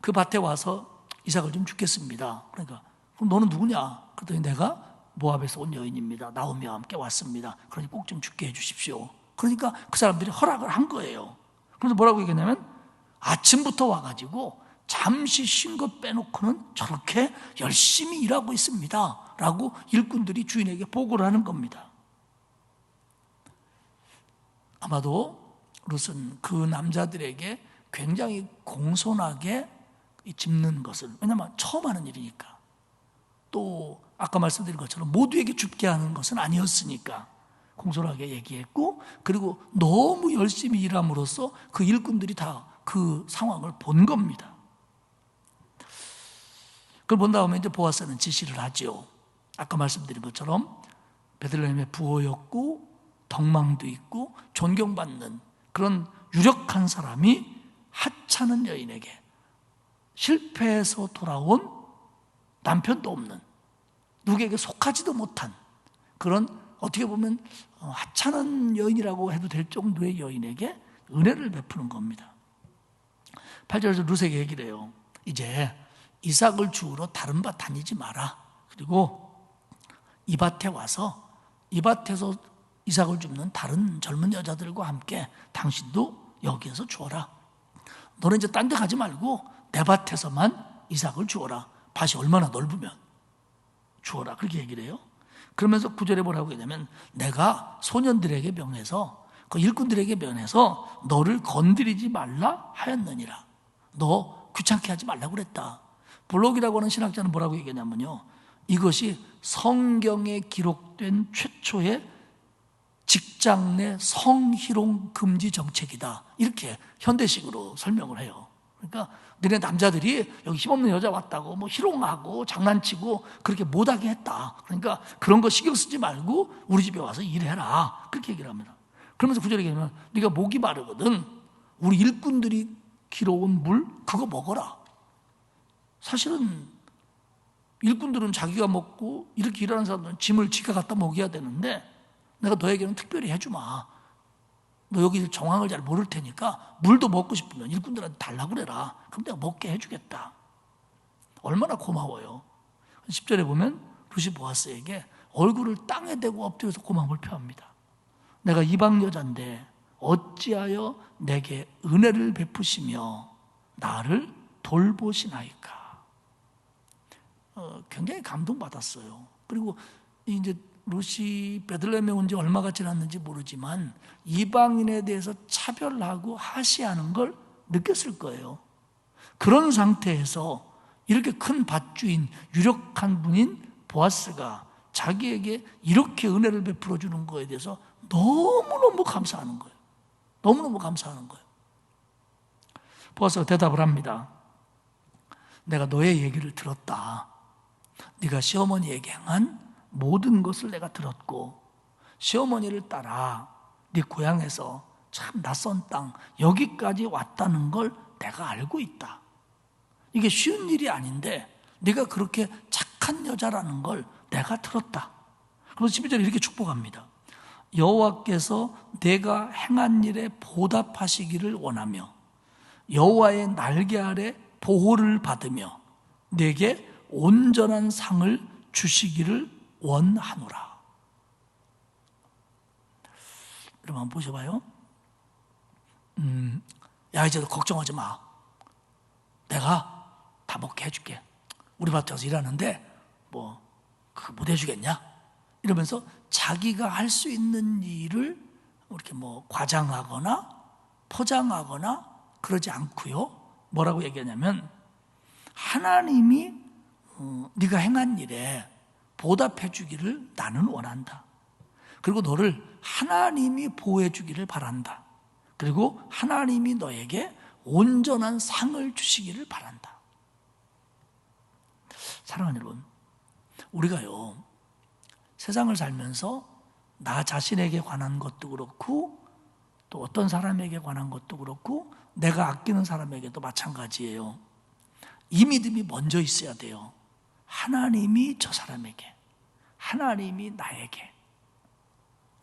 그 밭에 와서 이삭을 좀 죽겠습니다. 그러니까 그럼 너는 누구냐? 그랬더니 내가 모압에서 온 여인입니다. 나오미와 함께 왔습니다. 그러니 꼭 좀 죽게 해주십시오. 그러니까 그 사람들이 허락을 한 거예요. 그래서 뭐라고 얘기했냐면 아침부터 와가지고 잠시 쉰 것 빼놓고는 저렇게 열심히 일하고 있습니다 라고 일꾼들이 주인에게 보고를 하는 겁니다. 아마도 룻은 그 남자들에게 굉장히 공손하게 짚는 것을, 왜냐하면 처음 하는 일이니까, 또 아까 말씀드린 것처럼 모두에게 줍게 하는 것은 아니었으니까 공손하게 얘기했고, 그리고 너무 열심히 일함으로써 그 일꾼들이 다 그 상황을 본 겁니다. 그걸 본 다음에 이제 보아스는 지시를 하죠. 아까 말씀드린 것처럼 베들레헴의 부호였고 덕망도 있고 존경받는 그런 유력한 사람이 하찮은 여인에게, 실패해서 돌아온 남편도 없는, 누구에게 속하지도 못한 그런 어떻게 보면 하찮은 여인이라고 해도 될 정도의 여인에게 은혜를 베푸는 겁니다. 8절에서 룻에게 얘기를 해요. 이제 이삭을 주우러 다른 밭 다니지 마라. 그리고 이 밭에 와서 이 밭에서 이삭을 줍는 다른 젊은 여자들과 함께 당신도 여기에서 주어라. 너는 이제 딴 데 가지 말고 내 밭에서만 이삭을 주어라. 밭이 얼마나 넓으면 주어라. 그렇게 얘기를 해요. 그러면서 9절에 뭐라고 했냐면 내가 소년들에게 명해서 그 일꾼들에게 명해서 너를 건드리지 말라 하였느니라. 너 귀찮게 하지 말라고 그랬다. 블록이라고 하는 신학자는 뭐라고 얘기하냐면요, 이것이 성경에 기록된 최초의 직장 내 성희롱 금지 정책이다. 이렇게 현대식으로 설명을 해요. 그러니까 너네 남자들이 여기 힘없는 여자 왔다고 뭐 희롱하고 장난치고 그렇게 못하게 했다. 그러니까 그런 거 신경 쓰지 말고 우리 집에 와서 일해라. 그렇게 얘기를 합니다. 그러면서 구절에 얘기하면 네가 목이 마르거든 우리 일꾼들이 길어온 물 그거 먹어라. 사실은 일꾼들은 자기가 먹고 이렇게 일하는 사람들은 짐을 지가 갖다 먹여야 되는데 내가 너에게는 특별히 해주마. 너 여기 정황을 잘 모를 테니까 물도 먹고 싶으면 일꾼들한테 달라고 그래라. 그럼 내가 먹게 해주겠다. 얼마나 고마워요. 10절에 보면 룻이 보아스에게 얼굴을 땅에 대고 엎드려서 고마움을 표합니다. 내가 이방 여자인데 어찌하여 내게 은혜를 베푸시며 나를 돌보시나이까. 굉장히 감동받았어요. 그리고 이제 룻이 베들레헴에 온 지 얼마가 지났는지 모르지만 이방인에 대해서 차별하고 하시하는 걸 느꼈을 거예요. 그런 상태에서 이렇게 큰 밭주인, 유력한 분인 보아스가 자기에게 이렇게 은혜를 베풀어 주는 거에 대해서 너무너무 감사하는 거예요. 너무너무 감사하는 거예요. 보아스가 대답을 합니다. 내가 너의 얘기를 들었다. 네가 시어머니에게 행한 모든 것을 내가 들었고 시어머니를 따라 네 고향에서 참 낯선 땅 여기까지 왔다는 걸 내가 알고 있다. 이게 쉬운 일이 아닌데 네가 그렇게 착한 여자라는 걸 내가 들었다. 그래서 12절에 이렇게 축복합니다. 여호와께서 내가 행한 일에 보답하시기를 원하며 여호와의 날개 아래 보호를 받으며 내게 온전한 상을 주시기를 원하노라. 여러분 한번 보셔봐요. 야 이제 너 걱정하지 마. 내가 다 먹게 해줄게. 우리 밭에 와서 일하는데 뭐 그거 못 해주겠냐? 이러면서 자기가 할 수 있는 일을 이렇게 뭐 과장하거나 포장하거나 그러지 않고요. 뭐라고 얘기하냐면 하나님이 네가 행한 일에 보답해 주기를 나는 원한다. 그리고 너를 하나님이 보호해 주기를 바란다. 그리고 하나님이 너에게 온전한 상을 주시기를 바란다. 사랑하는 여러분, 우리가요 세상을 살면서 나 자신에게 관한 것도 그렇고 또 어떤 사람에게 관한 것도 그렇고 내가 아끼는 사람에게도 마찬가지예요. 이 믿음이 먼저 있어야 돼요. 하나님이 저 사람에게, 하나님이 나에게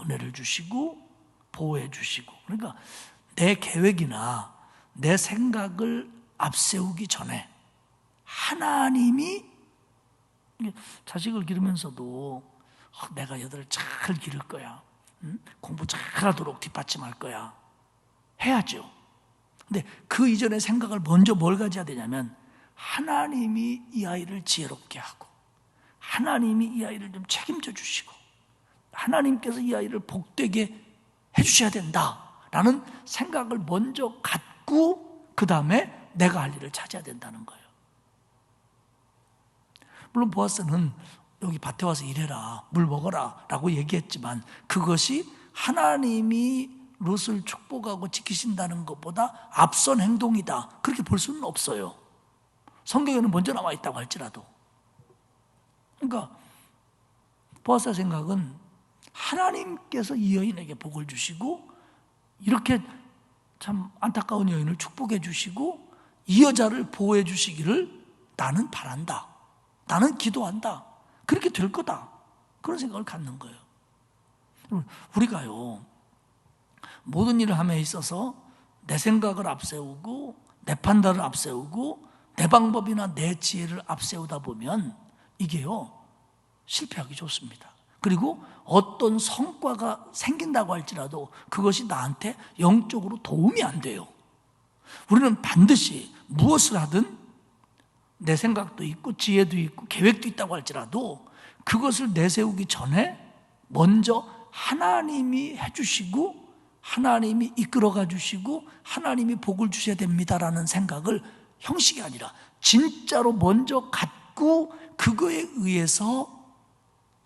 은혜를 주시고 보호해 주시고, 그러니까 내 계획이나 내 생각을 앞세우기 전에 하나님이, 자식을 기르면서도 내가 얘들을 잘 기를 거야, 공부 잘하도록 뒷받침할 거야 해야죠. 근데 그 이전의 생각을 먼저 뭘 가져야 되냐면 하나님이 이 아이를 지혜롭게 하고 하나님이 이 아이를 좀 책임져 주시고 하나님께서 이 아이를 복되게 해주셔야 된다라는 생각을 먼저 갖고 그 다음에 내가 할 일을 찾아야 된다는 거예요. 물론 보아스는 여기 밭에 와서 일해라, 물 먹어라 라고 얘기했지만 그것이 하나님이 롯을 축복하고 지키신다는 것보다 앞선 행동이다, 그렇게 볼 수는 없어요. 성경에는 먼저 나와 있다고 할지라도. 그러니까 보아스의 생각은 하나님께서 이 여인에게 복을 주시고 이렇게 참 안타까운 여인을 축복해 주시고 이 여자를 보호해 주시기를 나는 바란다, 나는 기도한다, 그렇게 될 거다, 그런 생각을 갖는 거예요. 우리가요 모든 일을 함에 있어서 내 생각을 앞세우고 내 판단을 앞세우고 내 방법이나 내 지혜를 앞세우다 보면 이게요 실패하기 좋습니다. 그리고 어떤 성과가 생긴다고 할지라도 그것이 나한테 영적으로 도움이 안 돼요. 우리는 반드시 무엇을 하든 내 생각도 있고 지혜도 있고 계획도 있다고 할지라도 그것을 내세우기 전에 먼저 하나님이 해주시고 하나님이 이끌어가 주시고 하나님이 복을 주셔야 됩니다라는 생각을 형식이 아니라 진짜로 먼저 갖고 그거에 의해서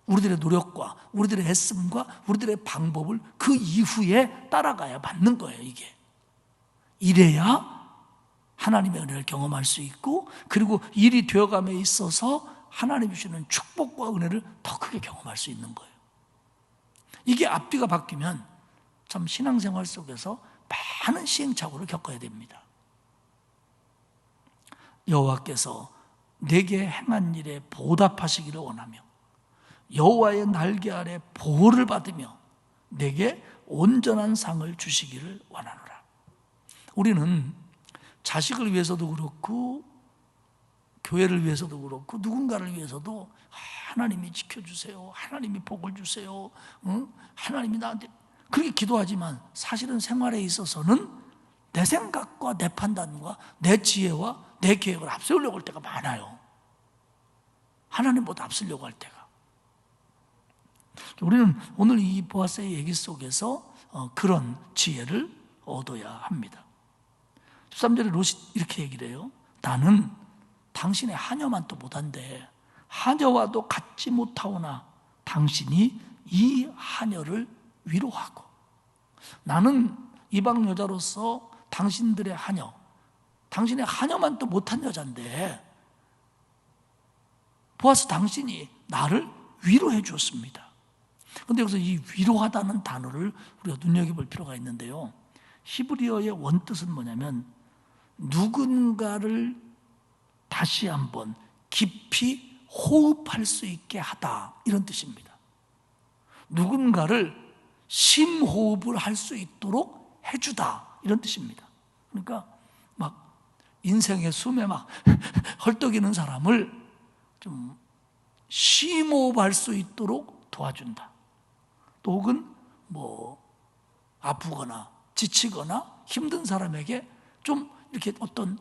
우리들의 노력과 우리들의 애씀과 우리들의 방법을 그 이후에 따라가야 맞는 거예요. 이게 이래야 하나님의 은혜를 경험할 수 있고 그리고 일이 되어감에 있어서 하나님이 주시는 축복과 은혜를 더 크게 경험할 수 있는 거예요. 이게 앞뒤가 바뀌면 참 신앙생활 속에서 많은 시행착오를 겪어야 됩니다. 여호와께서 내게 행한 일에 보답하시기를 원하며 여호와의 날개 아래 보호를 받으며 내게 온전한 상을 주시기를 원하노라. 우리는 자식을 위해서도 그렇고 교회를 위해서도 그렇고 누군가를 위해서도 하나님이 지켜주세요, 하나님이 복을 주세요, 하나님이 나한테 그렇게 기도하지만 사실은 생활에 있어서는 내 생각과 내 판단과 내 지혜와 내 계획을 앞세우려고 할 때가 많아요. 하나님보다 앞서려고 할 때가. 우리는 오늘 이 보아스의 얘기 속에서 그런 지혜를 얻어야 합니다. 13절에 롯이 이렇게 얘기를 해요. 나는 당신의 하녀만도 못한데 하녀와도 같지 못하오나 당신이 이 하녀를 위로하고, 나는 이방 여자로서 당신들의 하녀, 당신의 하녀만도 못한 여자인데 보아스 당신이 나를 위로해 주었습니다. 그런데 여기서 이 위로하다는 단어를 우리가 눈여겨볼 필요가 있는데요, 히브리어의 원뜻은 뭐냐면 누군가를 다시 한번 깊이 호흡할 수 있게 하다, 이런 뜻입니다. 누군가를 심호흡을 할 수 있도록 해주다, 이런 뜻입니다. 그러니까 막 인생의 숨에 막 헐떡이는 사람을 좀 심호흡할 수 있도록 도와준다. 또 혹은 뭐 아프거나 지치거나 힘든 사람에게 좀 이렇게 어떤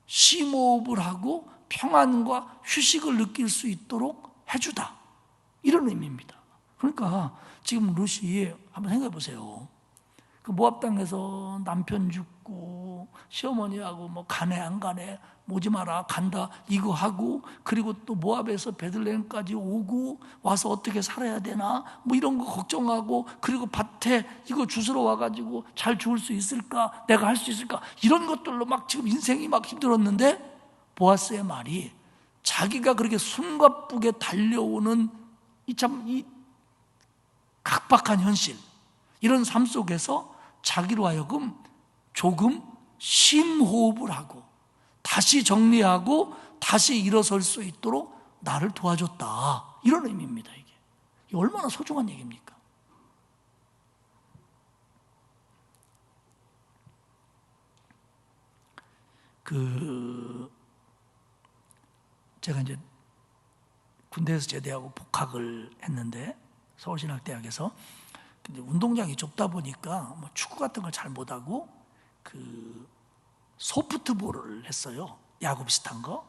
심호흡을 하고 평안과 휴식을 느낄 수 있도록 해주다, 이런 의미입니다. 그러니까 지금 롯이 한번 생각해 보세요. 그 모압 땅에서 남편 죽고 시어머니하고 뭐 가네 안 가네, 오지 마라, 간다, 이거 하고, 그리고 또 모압에서 베들레헴까지 오고 와서 어떻게 살아야 되나 뭐 이런 거 걱정하고, 그리고 밭에 이거 주스러 와가지고 잘 죽을 수 있을까, 내가 할 수 있을까, 이런 것들로 막 지금 인생이 막 힘들었는데 보아스의 말이 자기가 그렇게 숨가쁘게 달려오는 이 각박한 현실, 이런 삶 속에서 자기로 하여금 조금 심호흡을 하고 다시 정리하고 다시 일어설 수 있도록 나를 도와줬다, 이런 의미입니다. 이게 얼마나 소중한 얘기입니까? 제가 이제 군대에서 제대하고 복학을 했는데 서울신학대학에서, 근데 운동장이 좁다 보니까 뭐 축구 같은 걸 잘 못하고 그 소프트볼을 했어요. 야구 비슷한 거.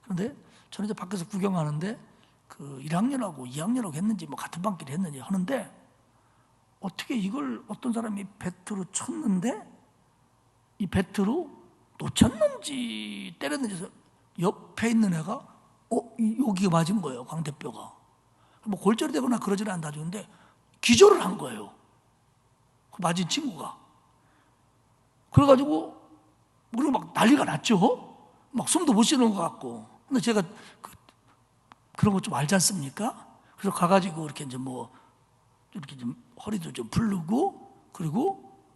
그런데 저는 이제 밖에서 구경하는데 그 1학년하고 2학년하고 했는지 뭐 같은 반끼리 했는지 하는데, 어떻게 이걸 어떤 사람이 배트로 쳤는데 이 배트로 놓쳤는지 때렸는지 옆에 있는 애가 여기가 맞은 거예요, 광대뼈가. 뭐 골절이 되거나 그러지는 않다는데 기절을 한 거예요, 그 맞은 친구가. 그래가지고 우리가 막 난리가 났죠. 막 숨도 못 쉬는 것 같고. 근데 제가 그런 거 좀 알지 않습니까? 그래서 가가지고 이렇게 이제 뭐 이렇게 좀 허리도 좀 풀르고, 그리고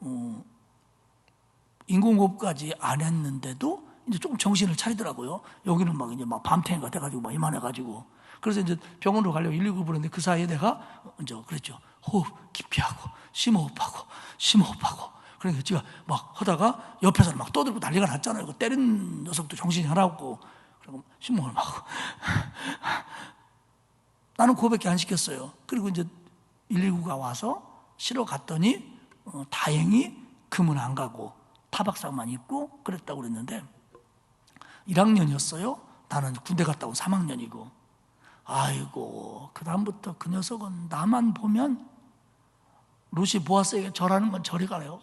인공호흡까지 안 했는데도 이제 조금 정신을 차리더라고요. 여기는 막 이제 막 밤탱이가 돼가지고 막 이만해가지고. 그래서 이제 병원으로 가려고 119 부르는데 그 사이에 내가 이제 그랬죠. 호흡 깊이 하고 심호흡하고 심호흡하고. 그러니까 제가 막 하다가 옆에서 막 떠들고 난리가 났잖아요. 그 때린 녀석도 정신이 하나 없고. 그리고 심호흡을 하고. 나는 그거밖에 안 시켰어요. 그리고 이제 119가 와서 실어 갔더니 다행히 금은 안 가고 타박상만 입고 그랬다고 그랬는데, 1학년이었어요. 나는 군대 갔다 온 3학년이고. 아이고, 그 다음부터 그 녀석은 나만 보면 롯이 보아스에게 절하는 건 저리 가래요.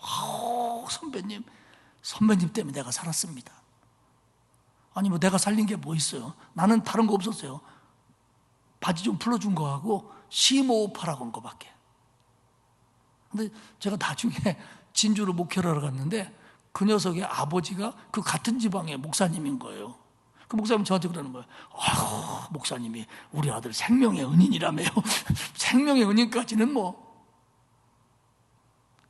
선배님 때문에 내가 살았습니다. 아니 뭐 내가 살린 게 뭐 있어요? 나는 다른 거 없었어요. 바지 좀 풀어준 거하고 심호흡하라고 한 거밖에. 근데 제가 나중에 진주로 목회를 하러 갔는데 그 녀석의 아버지가 그 같은 지방의 목사님인 거예요. 그 목사님 저한테 그러는 거예요. 목사님이 우리 아들 생명의 은인이라며요. 생명의 은인까지는 뭐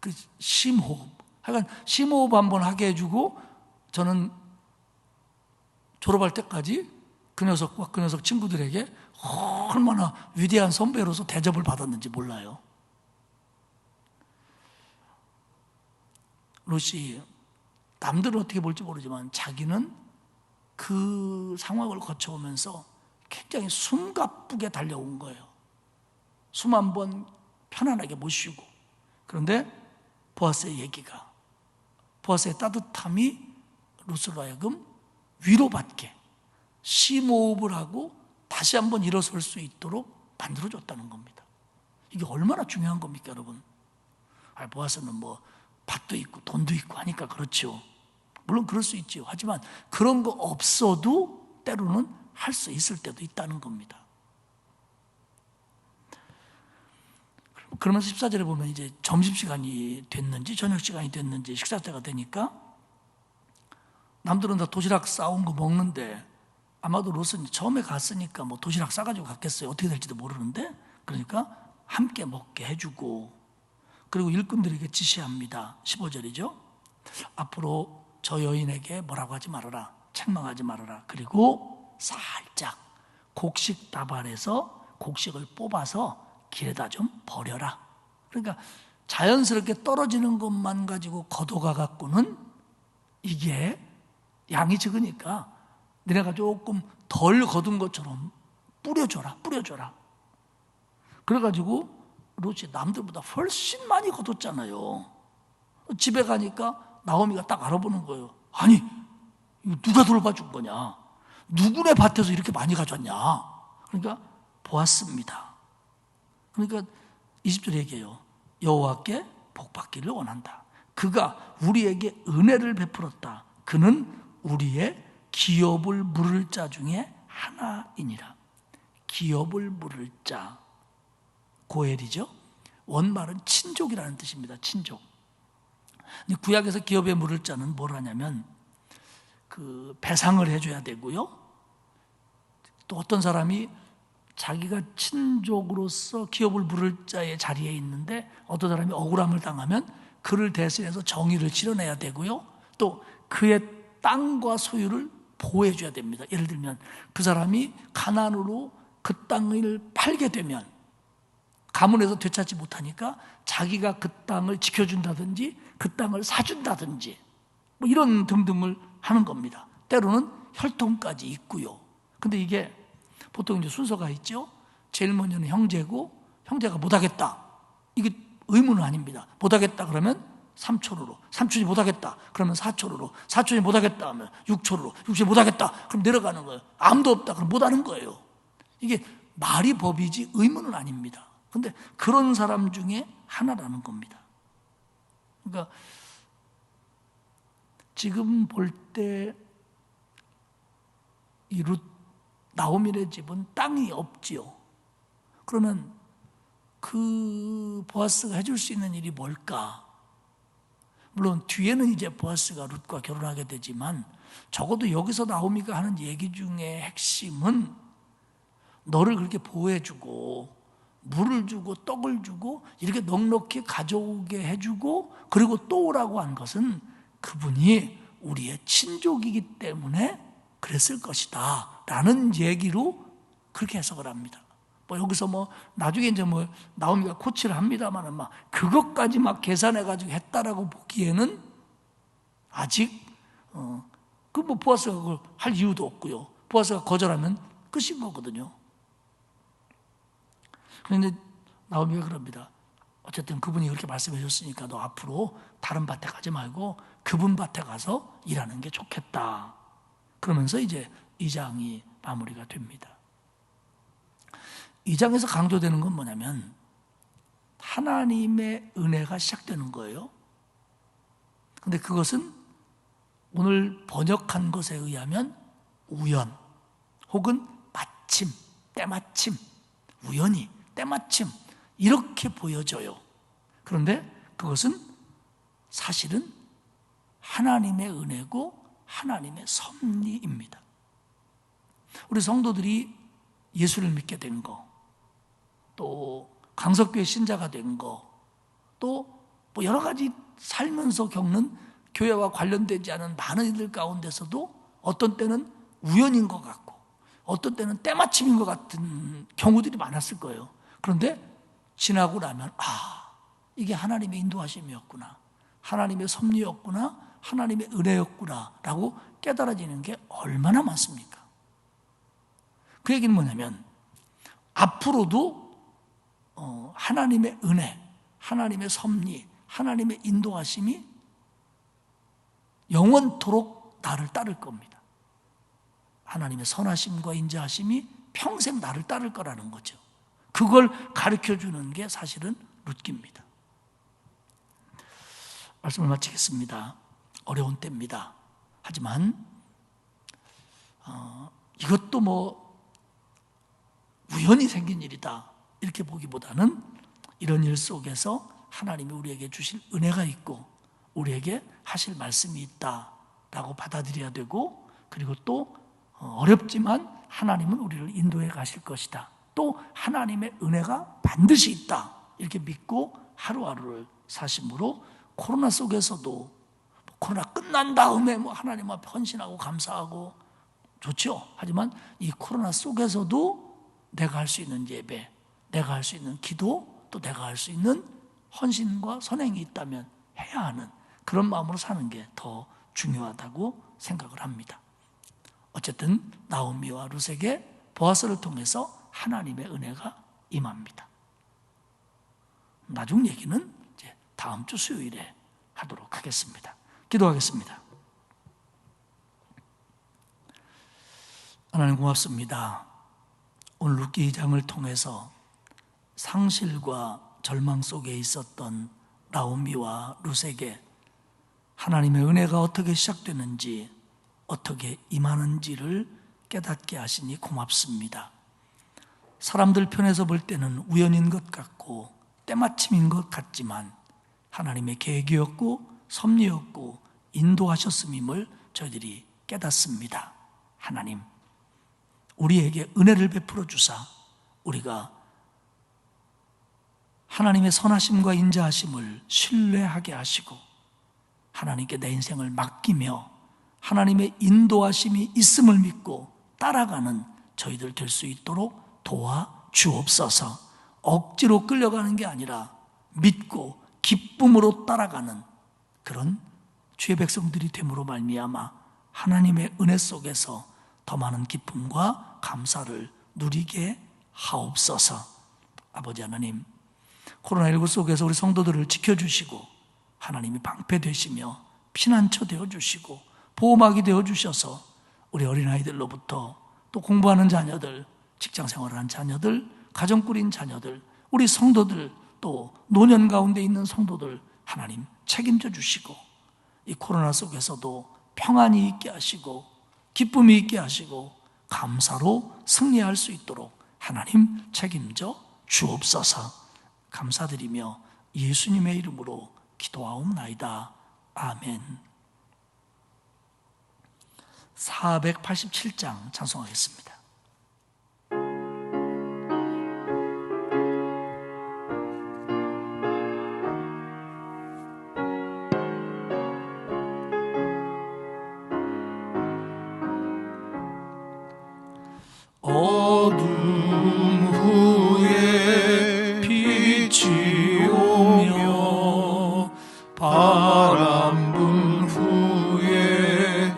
그 심호흡, 하여간 심호흡 한번 하게 해주고, 저는 졸업할 때까지 그 녀석과 그 녀석 친구들에게 얼마나 위대한 선배로서 대접을 받았는지 몰라요. 롯이 남들은 어떻게 볼지 모르지만 자기는 그 상황을 거쳐오면서 굉장히 숨가쁘게 달려온 거예요. 숨 한 번 편안하게 못 쉬고. 그런데 보아스의 얘기가, 보아스의 따뜻함이 롯으로 하여금 위로받게 심호흡을 하고 다시 한번 일어설 수 있도록 만들어줬다는 겁니다. 이게 얼마나 중요한 겁니까, 여러분? 보아스는 뭐 밭도 있고 돈도 있고 하니까 그렇죠. 물론 그럴 수 있지요. 하지만 그런 거 없어도 때로는 할 수 있을 때도 있다는 겁니다. 그러면서 14절에 보면 이제 점심시간이 됐는지 저녁시간이 됐는지 식사 때가 되니까 남들은 다 도시락 싸온 거 먹는데 아마도 롯은 처음에 갔으니까 뭐 도시락 싸가지고 갔겠어요. 어떻게 될지도 모르는데, 그러니까 함께 먹게 해주고, 그리고 일꾼들에게 지시합니다. 15절이죠. 앞으로 저 여인에게 뭐라고 하지 말아라, 책망하지 말아라. 그리고 살짝 곡식 다발에서 곡식을 뽑아서 길에다 좀 버려라. 그러니까 자연스럽게 떨어지는 것만 가지고 걷어가 갖고는 이게 양이 적으니까 너네가 조금 덜 거둔 것처럼 뿌려줘라. 그래가지고 롯이 남들보다 훨씬 많이 거뒀잖아요. 집에 가니까 나오미가 딱 알아보는 거예요. 아니, 이거 누가 돌봐준 거냐? 누구네 밭에서 이렇게 많이 가져왔냐? 그러니까 보았습니다. 그러니까 20절에 얘기해요. 여호와께 복받기를 원한다. 그가 우리에게 은혜를 베풀었다. 그는 우리의 기업을 물을 자 중에 하나이니라. 기업을 물을 자, 고엘이죠. 원말은 친족이라는 뜻입니다. 친족. 근데 구약에서 기업에 물을 자는 뭘 하냐면 그 배상을 해줘야 되고요. 또 어떤 사람이 자기가 친족으로서 기업을 물을 자의 자리에 있는데 어떤 사람이 억울함을 당하면 그를 대신해서 정의를 치러내야 되고요. 또 그의 땅과 소유를 보호해줘야 됩니다. 예를 들면 그 사람이 가난으로 그 땅을 팔게 되면 가문에서 되찾지 못하니까 자기가 그 땅을 지켜준다든지 그 땅을 사준다든지 뭐 이런 등등을 하는 겁니다. 때로는 혈통까지 있고요. 근데 이게 보통 이제 순서가 있죠. 제일 먼저는 형제고, 형제가 못하겠다. 이게 의무는 아닙니다. 못하겠다 그러면 3초로, 삼촌이 못하겠다 그러면 4초로, 사촌이 못하겠다 하면 6초로, 6초이 못하겠다 그럼 내려가는 거예요. 아무도 없다 그럼 못하는 거예요. 이게 말이 법이지 의무는 아닙니다. 근데 그런 사람 중에 하나라는 겁니다. 그러니까 지금 볼 때 이 룻 나오미네 집은 땅이 없지요. 그러면 그 보아스가 해줄 수 있는 일이 뭘까? 물론 뒤에는 이제 보아스가 룻과 결혼하게 되지만 적어도 여기서 나오미가 하는 얘기 중에 핵심은 너를 그렇게 보호해주고 물을 주고 떡을 주고 이렇게 넉넉히 가져오게 해주고 그리고 또 오라고 한 것은 그분이 우리의 친족이기 때문에 그랬을 것이다 라는 얘기로 그렇게 해석을 합니다. 뭐 여기서 뭐 나중에 이제 뭐 나오미가 코치를 합니다만은 막 그것까지 막 계산해가지고 했다라고 보기에는 아직 그 뭐 보아스가 그걸 할 이유도 없고요. 보아스가 거절하면 끝인 거거든요. 그런데 나오미가 그럽니다. 어쨌든 그분이 그렇게 말씀해 줬으니까 너 앞으로 다른 밭에 가지 말고 그분 밭에 가서 일하는 게 좋겠다. 그러면서 이제 2장이 마무리가 됩니다. 2장에서 강조되는 건 뭐냐면 하나님의 은혜가 시작되는 거예요. 근데 그것은 오늘 번역한 것에 의하면 우연 혹은 마침, 때마침, 우연히, 때마침 이렇게 보여져요. 그런데 그것은 사실은 하나님의 은혜고 하나님의 섭리입니다. 우리 성도들이 예수를 믿게 된 거, 또 강석교회 신자가 된 거, 또 뭐 여러 가지 살면서 겪는 교회와 관련되지 않은 많은 일들 가운데서도 어떤 때는 우연인 것 같고 어떤 때는 때마침인 것 같은 경우들이 많았을 거예요. 그런데 지나고 나면 이게 하나님의 인도하심이었구나, 하나님의 섭리였구나, 하나님의 은혜였구나 라고 깨달아지는 게 얼마나 많습니까? 그 얘기는 뭐냐면 앞으로도 하나님의 은혜, 하나님의 섭리, 하나님의 인도하심이 영원토록 나를 따를 겁니다. 하나님의 선하심과 인자하심이 평생 나를 따를 거라는 거죠. 그걸 가르쳐주는 게 사실은 룻기입니다. 말씀을 마치겠습니다. 어려운 때입니다. 하지만 이것도 뭐 우연히 생긴 일이다 이렇게 보기보다는 이런 일 속에서 하나님이 우리에게 주실 은혜가 있고 우리에게 하실 말씀이 있다라고 받아들여야 되고, 그리고 또 어렵지만 하나님은 우리를 인도해 가실 것이다, 또 하나님의 은혜가 반드시 있다 이렇게 믿고 하루하루를 사심으로, 코로나 속에서도 코로나 끝난 다음에 뭐 하나님 앞에 헌신하고 감사하고 좋죠. 하지만 이 코로나 속에서도 내가 할 수 있는 예배, 내가 할 수 있는 기도, 또 내가 할 수 있는 헌신과 선행이 있다면 해야 하는 그런 마음으로 사는 게 더 중요하다고 생각을 합니다. 어쨌든 나오미와 룻에게 보아스를 통해서 하나님의 은혜가 임합니다. 나중 얘기는 이제 다음 주 수요일에 하도록 하겠습니다. 기도하겠습니다. 하나님 고맙습니다. 오늘 룻기 2장을 통해서 상실과 절망 속에 있었던 나오미와 룻에게 하나님의 은혜가 어떻게 시작되는지, 어떻게 임하는지를 깨닫게 하시니 고맙습니다. 사람들 편에서 볼 때는 우연인 것 같고 때마침인 것 같지만 하나님의 계획이었고 섭리였고 인도하셨음임을 저희들이 깨닫습니다. 하나님, 우리에게 은혜를 베풀어 주사 우리가 하나님의 선하심과 인자하심을 신뢰하게 하시고 하나님께 내 인생을 맡기며 하나님의 인도하심이 있음을 믿고 따라가는 저희들 될 수 있도록 도와주옵소서. 억지로 끌려가는 게 아니라 믿고 기쁨으로 따라가는 그런 주의 백성들이 됨으로 말미암아 하나님의 은혜 속에서 더 많은 기쁨과 감사를 누리게 하옵소서. 아버지 하나님, 코로나19 속에서 우리 성도들을 지켜주시고 하나님이 방패 되시며 피난처 되어주시고 보호막이 되어주셔서 우리 어린아이들로부터 또 공부하는 자녀들, 직장생활을 한 자녀들, 가정 꾸린 자녀들, 우리 성도들, 또 노년 가운데 있는 성도들 하나님 책임져 주시고 이 코로나 속에서도 평안이 있게 하시고 기쁨이 있게 하시고 감사로 승리할 수 있도록 하나님 책임져 주옵소서. 감사드리며 예수님의 이름으로 기도하옵나이다. 아멘. 487장 찬송하겠습니다. 어둠 후에 빛이 오며 바람 분 후에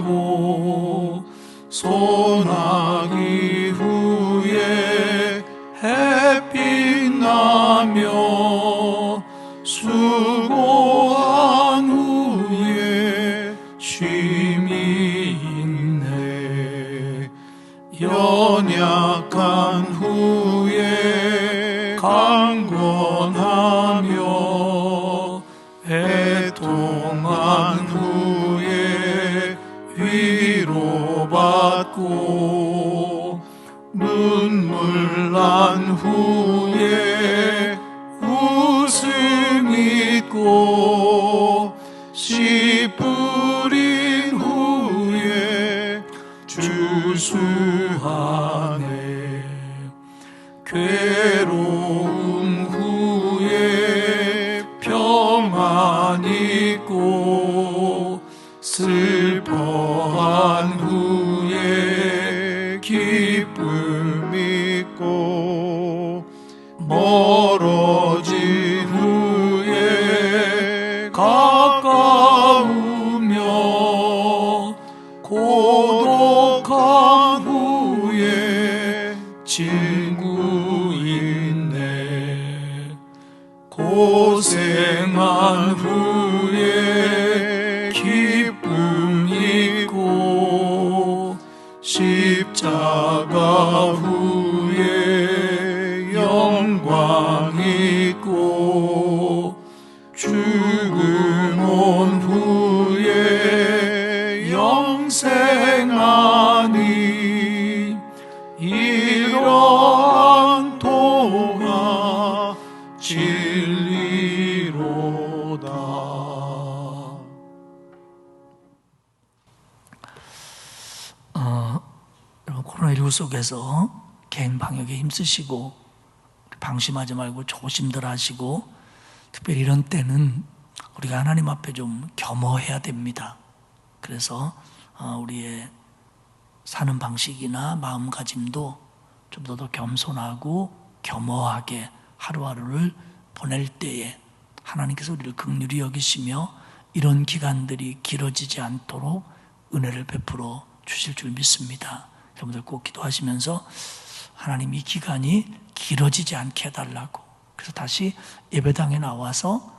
잔잔하고 소나기 후에 햇빛 나며 수고한 후에 쉼이 있네. 연약한 후에 강건하며 애통한 후에 위로받고 눈물 난 후에 웃음 있고 씨 뿌린 후에 주수하네. 괴로움 후에 평안 있고 슬퍼한 후에 기쁨 있고 멀어진 후에 가까우며 고독한 후에 친구 있네. 고생한 후에 기쁨 있고 십자가 후에 영광 있고 죽음 여러분, 코로나19 속에서 개인 방역에 힘쓰시고 방심하지 말고 조심들 하시고, 특별히 이런 때는 우리가 하나님 앞에 좀 겸허해야 됩니다. 그래서 우리의 사는 방식이나 마음가짐도 좀 더 겸손하고 겸허하게 하루하루를 보낼 때에 하나님께서 우리를 긍휼히 여기시며 이런 기간들이 길어지지 않도록 은혜를 베풀어 주실 줄 믿습니다. 여러분들 꼭 기도하시면서 하나님 이 기간이 길어지지 않게 해달라고, 그래서 다시 예배당에 나와서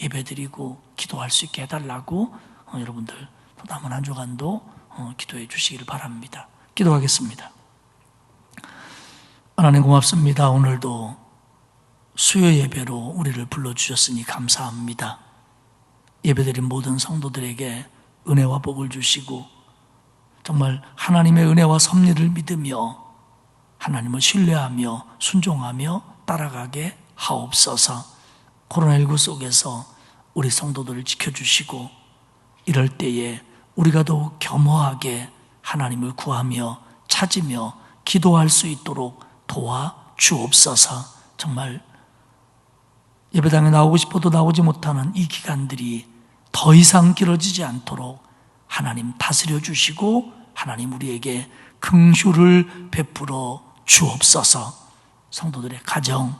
예배드리고 기도할 수 있게 해달라고 여러분들 또 남은 한 주간도 기도해 주시기를 바랍니다. 기도하겠습니다. 하나님 고맙습니다. 오늘도 수요 예배로 우리를 불러주셨으니 감사합니다. 예배드린 모든 성도들에게 은혜와 복을 주시고 정말 하나님의 은혜와 섭리를 믿으며 하나님을 신뢰하며 순종하며 따라가게 하옵소서. 코로나19 속에서 우리 성도들을 지켜주시고 이럴 때에 우리가 더욱 겸허하게 하나님을 구하며 찾으며 기도할 수 있도록 도와주옵소서. 정말 예배당에 나오고 싶어도 나오지 못하는 이 기간들이 더 이상 길어지지 않도록 하나님 다스려 주시고 하나님 우리에게 긍휼을 베풀어 주옵소서. 성도들의 가정,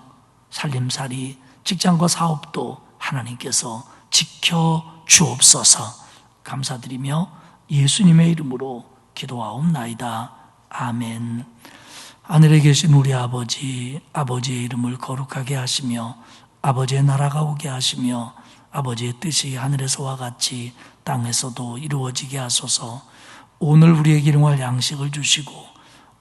살림살이, 직장과 사업도 하나님께서 지켜 주옵소서. 감사드리며 예수님의 이름으로 기도하옵나이다. 아멘. 하늘에 계신 우리 아버지, 아버지의 이름을 거룩하게 하시며 아버지의 나라가 오게 하시며 아버지의 뜻이 하늘에서와 같이 땅에서도 이루어지게 하소서. 오늘 우리에게 일용할 양식을 주시고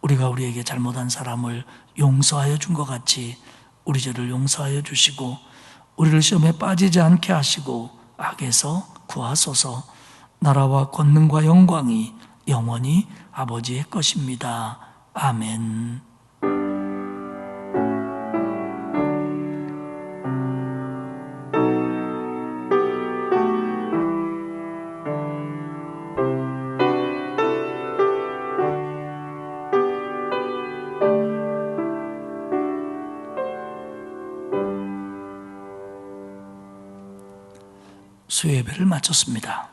우리가 우리에게 잘못한 사람을 용서하여 준 것 같이 우리 죄를 용서하여 주시고 우리를 시험에 빠지지 않게 하시고 악에서 구하소서. 나라와 권능과 영광이 영원히 아버지의 것입니다. 아멘. 수요 예배를 마쳤습니다.